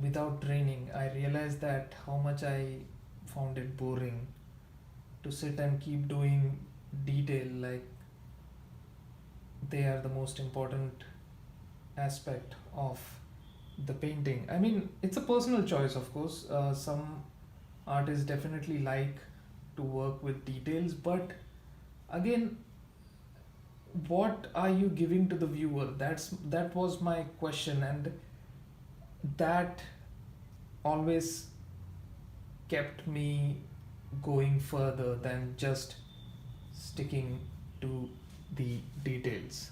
without training, I realized that how much I found it boring to sit and keep doing detail like they are the most important aspect of the painting. I mean, it's a personal choice, of course. Some artists definitely like to work with details, but again, what are you giving to the viewer? That was my question, and that always kept me going further than just sticking to the details.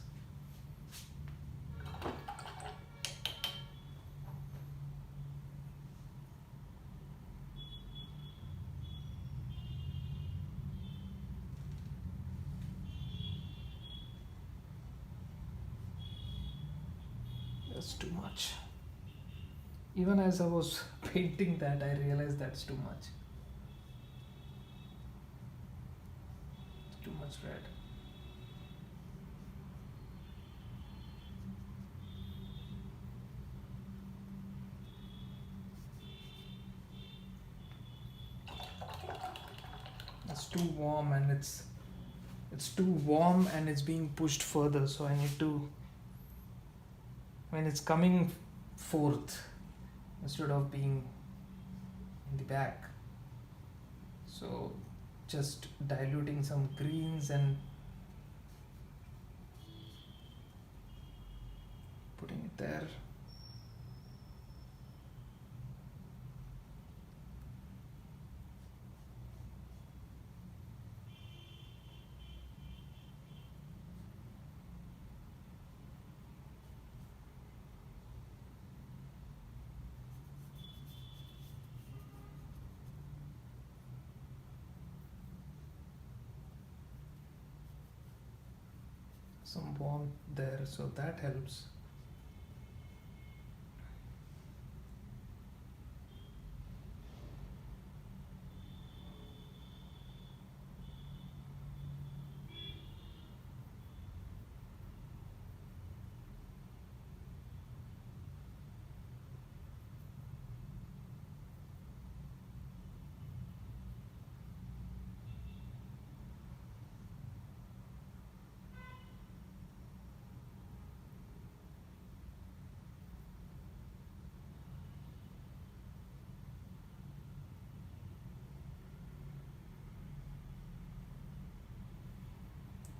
That's too much. Even as I was painting that, I realized that's too much. It's too much red. It's too warm, and it's too warm and it's being pushed further, so I need to, when it's coming forth instead of being in the back, so just diluting some greens and putting it there. Some warmth there, so that helps.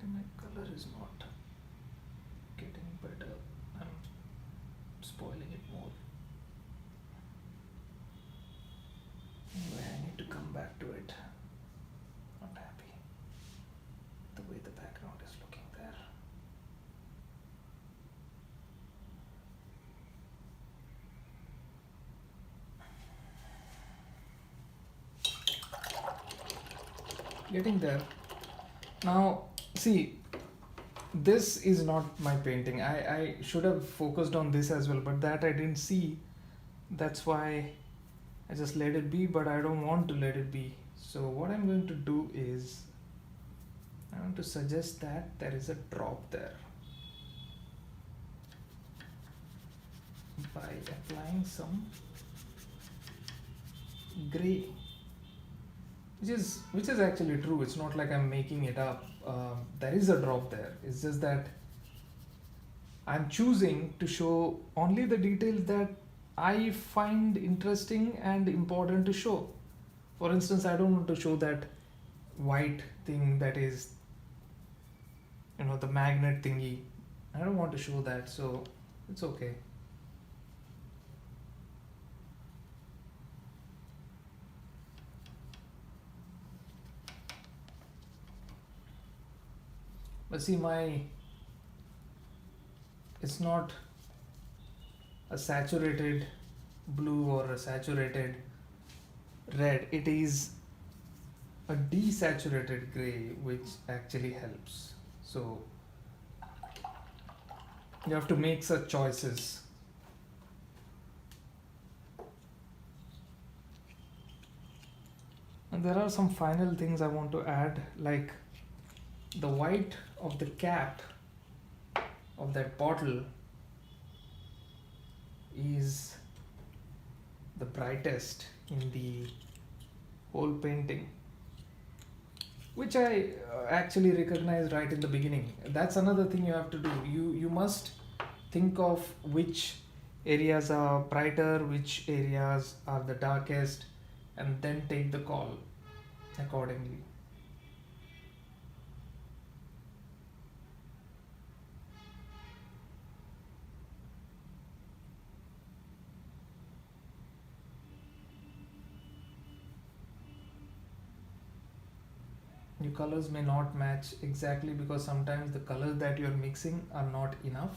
My color is not getting better. I'm spoiling it more. Anyway, I need to come back to it. Not happy the way the background is looking there. Getting there. Now, see, this is not my painting. I should have focused on this as well, but that I didn't see. That's why I just let it be, but I don't want to let it be. So what I'm going to do is I want to suggest that there is a drop there. By applying some gray, which is actually true. It's not like I'm making it up. There is a drop there. It's just that I'm choosing to show only the details that I find interesting and important to show. For instance, I don't want to show that white thing that is, the magnet thingy. I don't want to show that, so it's okay. See, my it's not a saturated blue or a saturated red. It is a desaturated gray, which actually helps. So you have to make such choices. And there are some final things I want to add, like the white of the cap of that bottle is the brightest in the whole painting, which I actually recognized right in the beginning. That's another thing you have to do. You must think of which areas are brighter, which areas are the darkest, and then take the call accordingly. Your colors may not match exactly because sometimes the colors that you're mixing are not enough.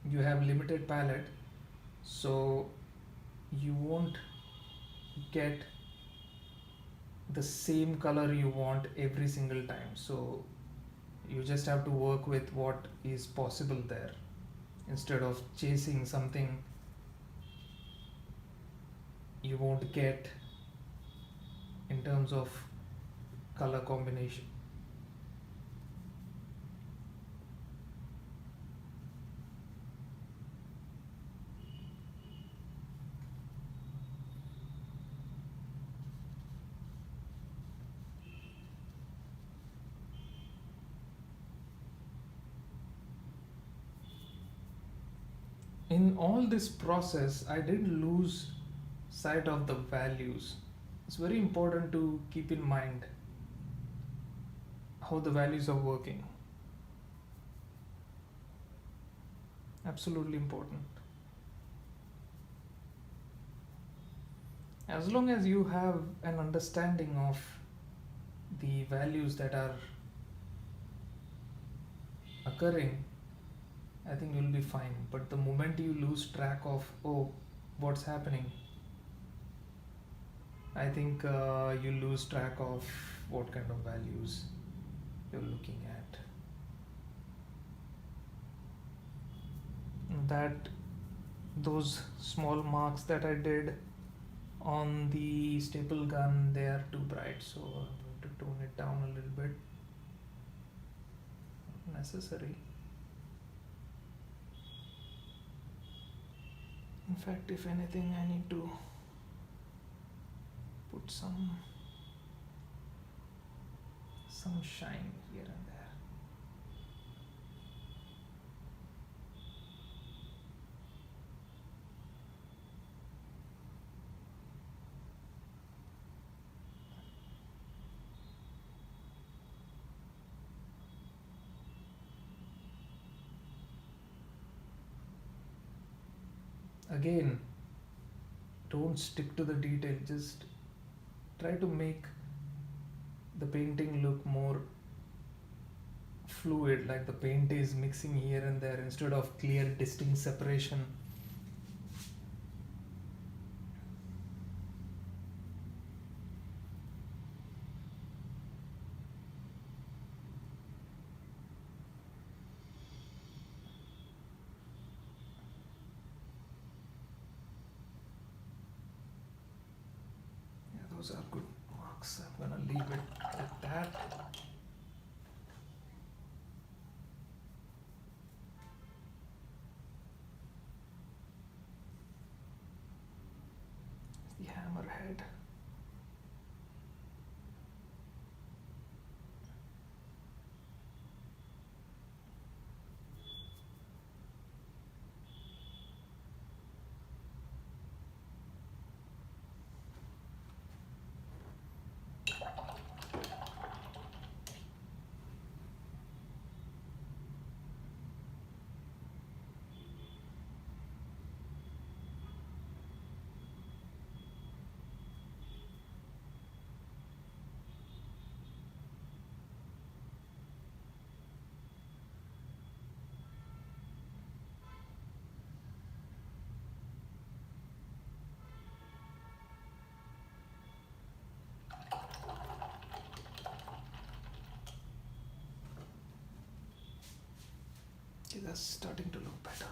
You have limited palette, so you won't get the same color you want every single time. So you just have to work with what is possible there instead of chasing something you won't get in terms of color combination. In all this process, I didn't lose sight of the values. It's very important to keep in mind how the values are working. Absolutely important. As long as you have an understanding of the values that are occurring, I think you'll be fine. But the moment you lose track of, oh, what's happening, I think you lose track of what kind of values you're looking at. That those small marks that I did on the staple gun, they are too bright, so I'm going to tone it down a little bit. Not necessary. In fact, if anything, I need to put some shine here and there. Again, don't stick to the detail, just try to make the painting look more fluid, like the paint is mixing here and there instead of clear distinct separation. Yeah, those are good marks. I'm gonna leave it like that. The hammerhead. See, that's starting to look better.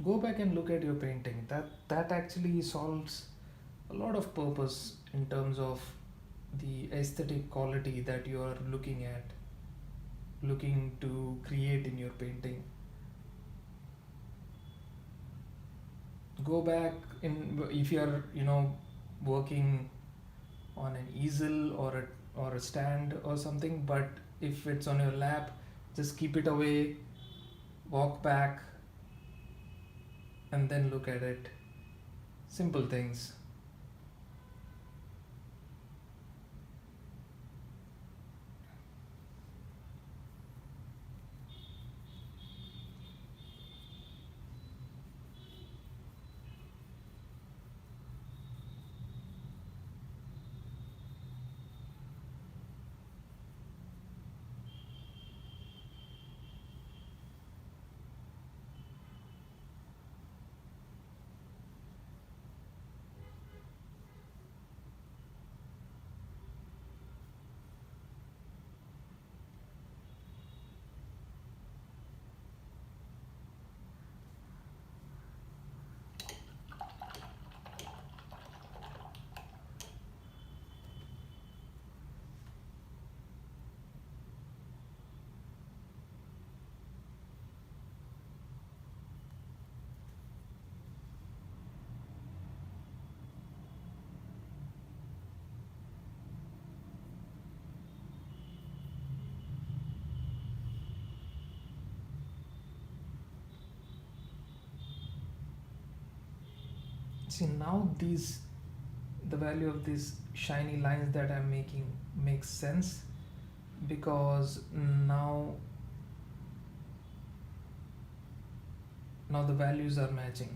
Go back and look at your painting. That actually solves a lot of purpose in terms of the aesthetic quality that you are looking to create in your painting. Go back in if you are working on an easel or a stand or something, but if it's on your lap, just keep it away, walk back, and then look at it. Simple things. See, now the value of these shiny lines that I'm making makes sense, because now now the values are matching.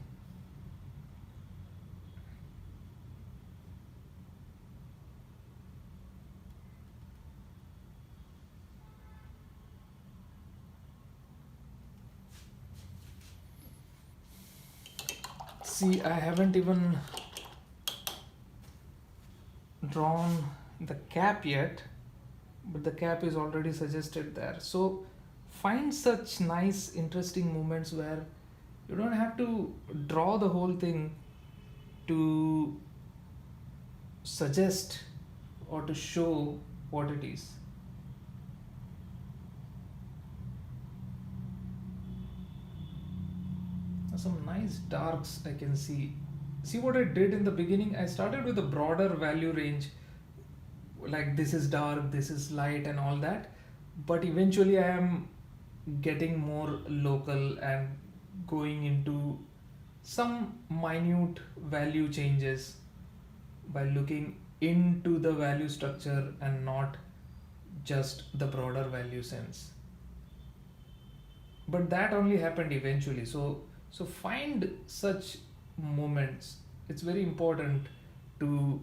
See, I haven't even drawn the cap yet, but the cap is already suggested there. So find such nice interesting moments where you don't have to draw the whole thing to suggest or to show what it is. Some nice darks I can see. See what I did in the beginning? I started with a broader value range, like this is dark, this is light, and all that. But eventually, I am getting more local and going into some minute value changes by looking into the value structure and not just the broader value sense. But that only happened eventually. So find such moments. It's very important to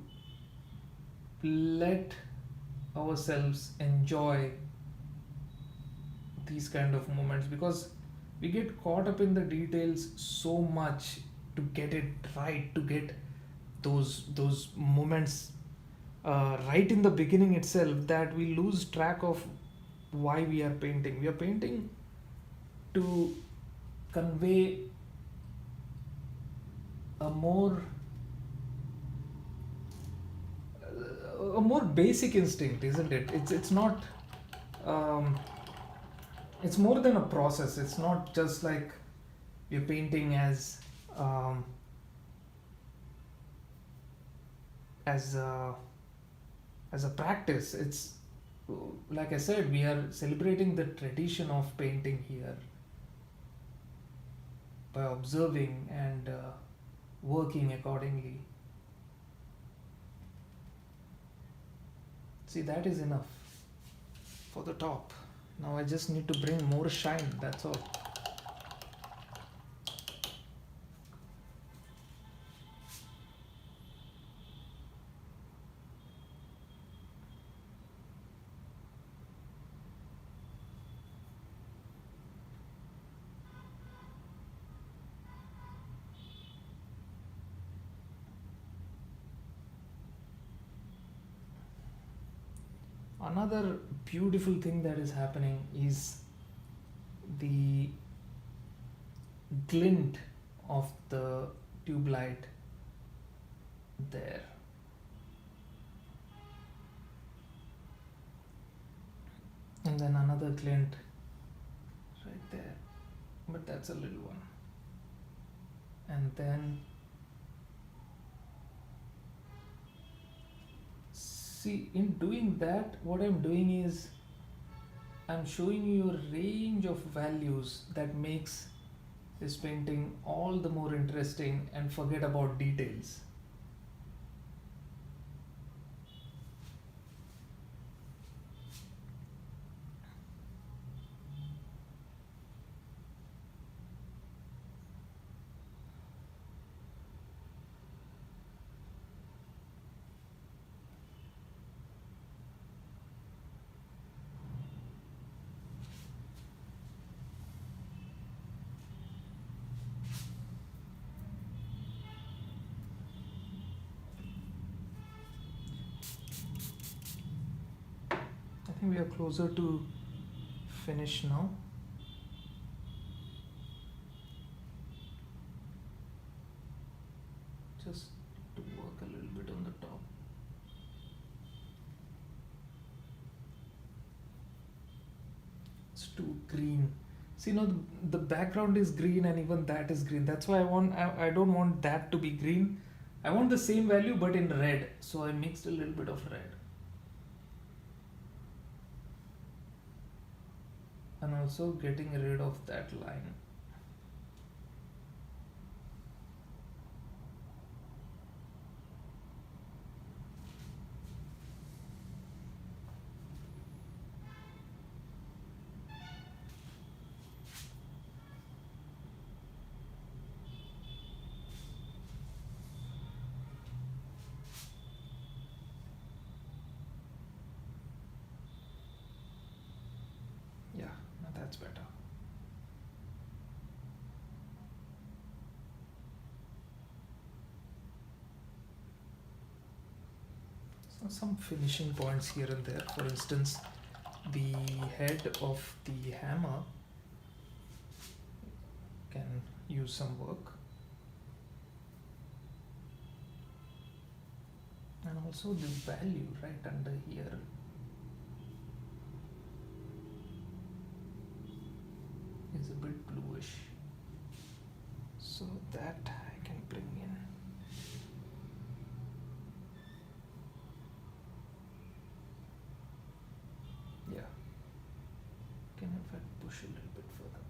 let ourselves enjoy these kind of moments, because we get caught up in the details so much to get it right, to get those moments right in the beginning itself, that we lose track of why we are painting. We are painting to convey a more basic instinct, isn't it? It's not um, it's more than a process. It's not just like you're painting um, as a practice. It's like I said, we are celebrating the tradition of painting here by observing and working accordingly. See, that is enough for the top. Now I just need to bring more shine, that's all. Another beautiful thing that is happening is the glint of the tube light there, and then another glint right there, but that's a little one. And then see, in doing that, what I'm doing is I'm showing you a range of values that makes this painting all the more interesting, and forget about details. I think we are closer to finish now. Just to work a little bit on the top. It's too green. See, now the background is green and even that is green. That's why I don't want that to be green. I want the same value but in red. So I mixed a little bit of red. And also getting rid of that line. Yeah, now that's better. So some finishing points here and there. For instance, the head of the hammer can use some work. And also the value right under here is a bit bluish. So that I can bring in. Yeah. Can in fact push a little bit further.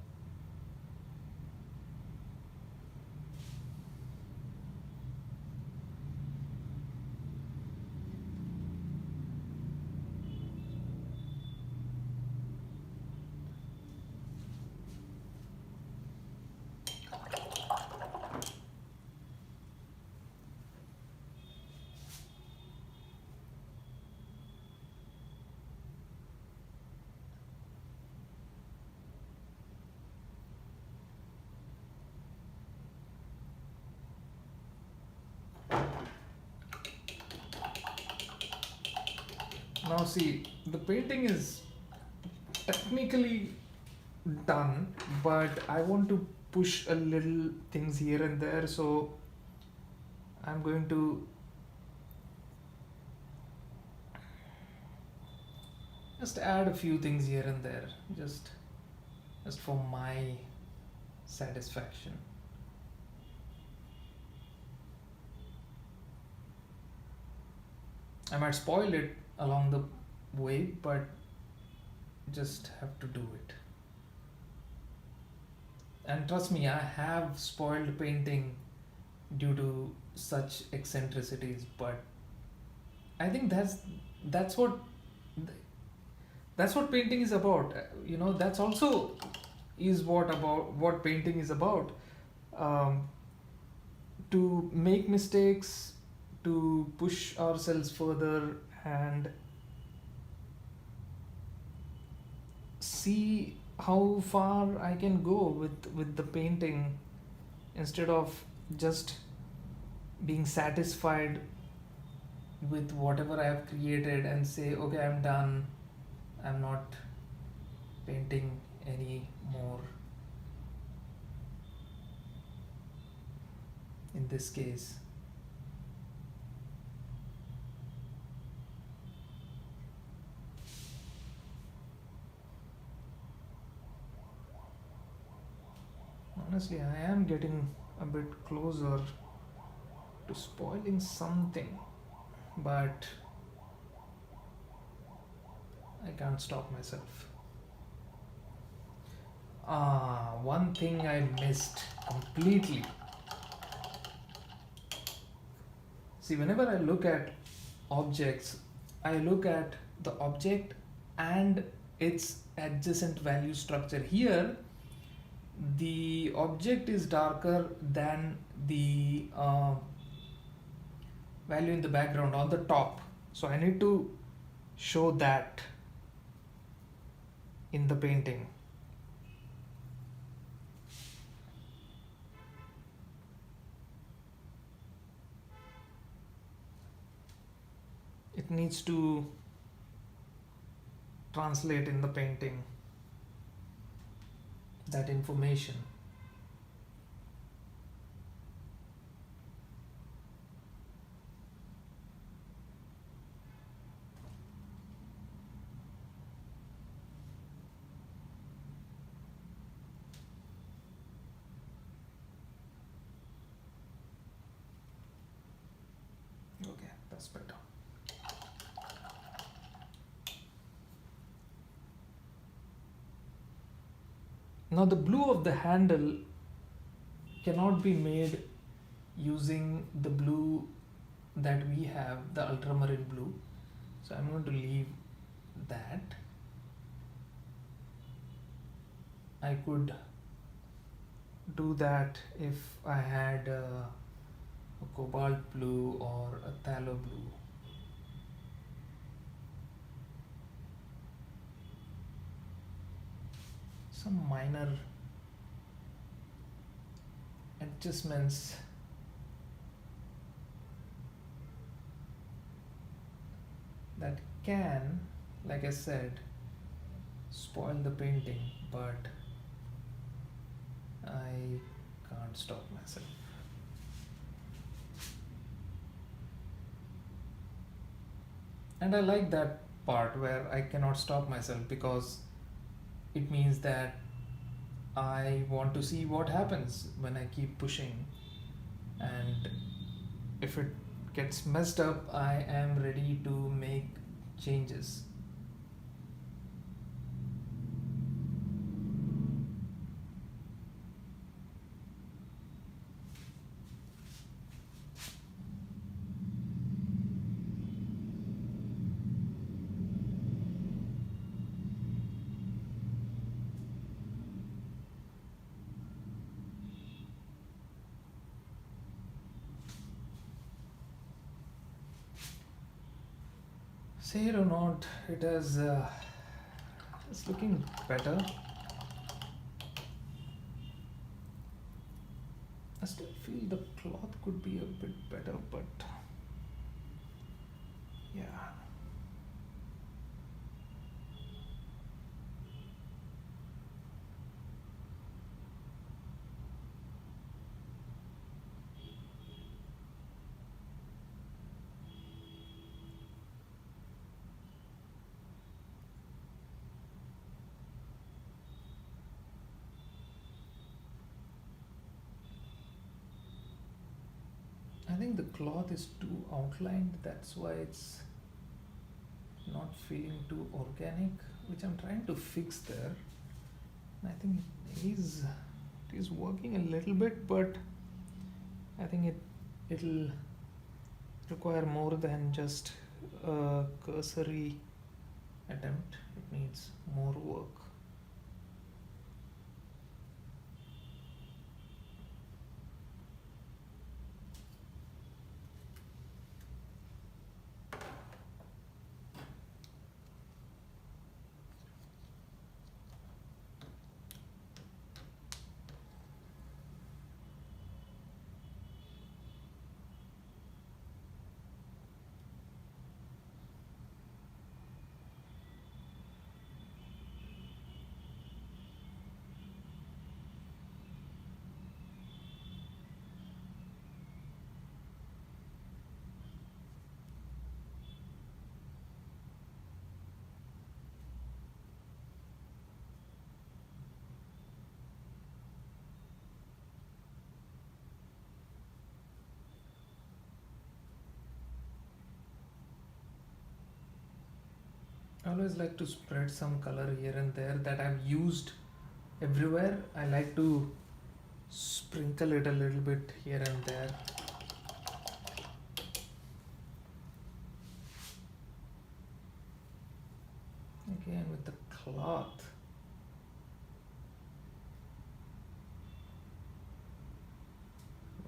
Now see, the painting is technically done, but I want to push a little things here and there, so I'm going to just add a few things here and there, just for my satisfaction. I might spoil it along the way, but just have to do it. And trust me, I have spoiled painting due to such eccentricities, but I think that's what that's what painting is about. You know, that's also is what painting is about. Um, to make mistakes, to push ourselves further, and see how far I can go with the painting, instead of just being satisfied with whatever I have created and say, okay, I'm done, I'm not painting any more in this case. Honestly, I am getting a bit closer to spoiling something, but I can't stop myself. One thing I missed completely. See, whenever I look at objects, I look at the object and its adjacent value structure. Here, the object is darker than the value in the background on the top. So I need to show that in the painting. It needs to translate in the painting that information. Okay, that's better. Now the blue of the handle cannot be made using the blue that we have, the ultramarine blue. So I'm going to leave that. I could do that if I had a cobalt blue or a phthalo blue. Some minor adjustments that can, like I said, spoil the painting, but I can't stop myself. And I like that part where I cannot stop myself, because it means that I want to see what happens when I keep pushing, and if it gets messed up, I am ready to make changes. Say it or not, it's looking better. I still feel the cloth could be a bit better, but yeah. I think the cloth is too outlined, that's why it's not feeling too organic, which I'm trying to fix there. I think it is working a little bit, but I think it'll require more than just a cursory attempt. It needs more work. I always like to spread some color here and there that I've used everywhere. I like to sprinkle it a little bit here and there. Again with the cloth.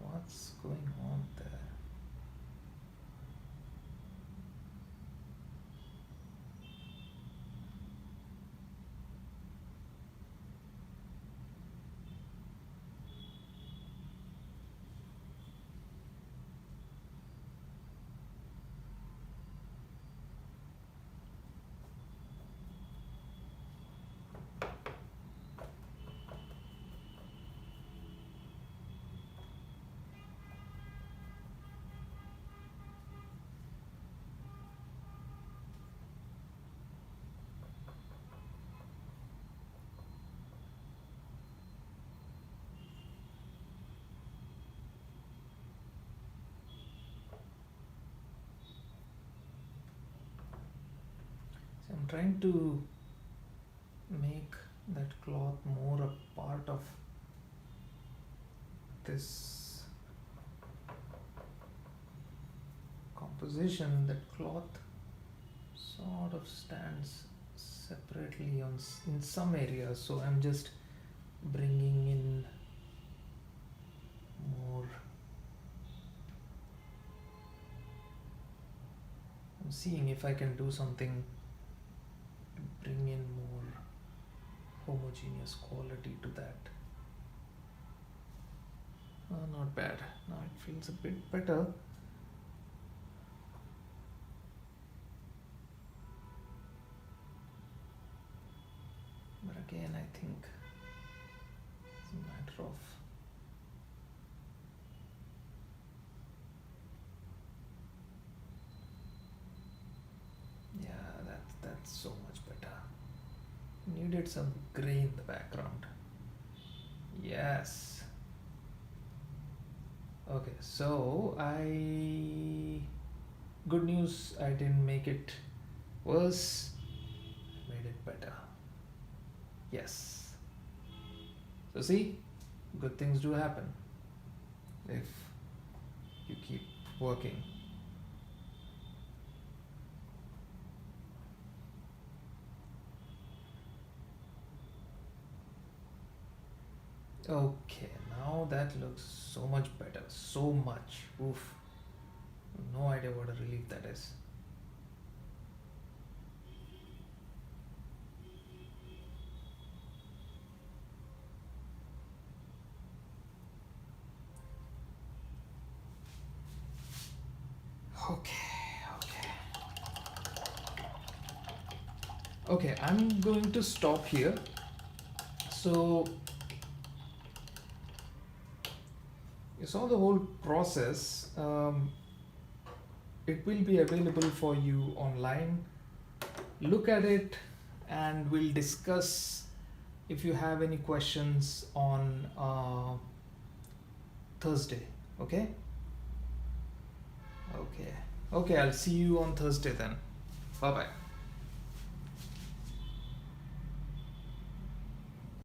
What's going on there? So I'm trying to make that cloth more a part of this composition. That cloth sort of stands separately in some areas, so I'm just bringing in more. I'm seeing if I can do something to bring in more homogeneous quality to that. Not bad. Now it feels a bit better. But again, I think it's a matter of that's so much better. Needed some gray in the background. Yes. Okay, so good news, I didn't make it worse, I made it better. Yes. So see, good things do happen if you keep working. Okay, now that looks so much better. So much. Oof. No idea what a relief that is. Okay, I'm going to stop here. So you saw the whole process. It will be available for you online. Look at it and we'll discuss if you have any questions on Thursday. Okay? Okay, I'll see you on Thursday then. Bye bye.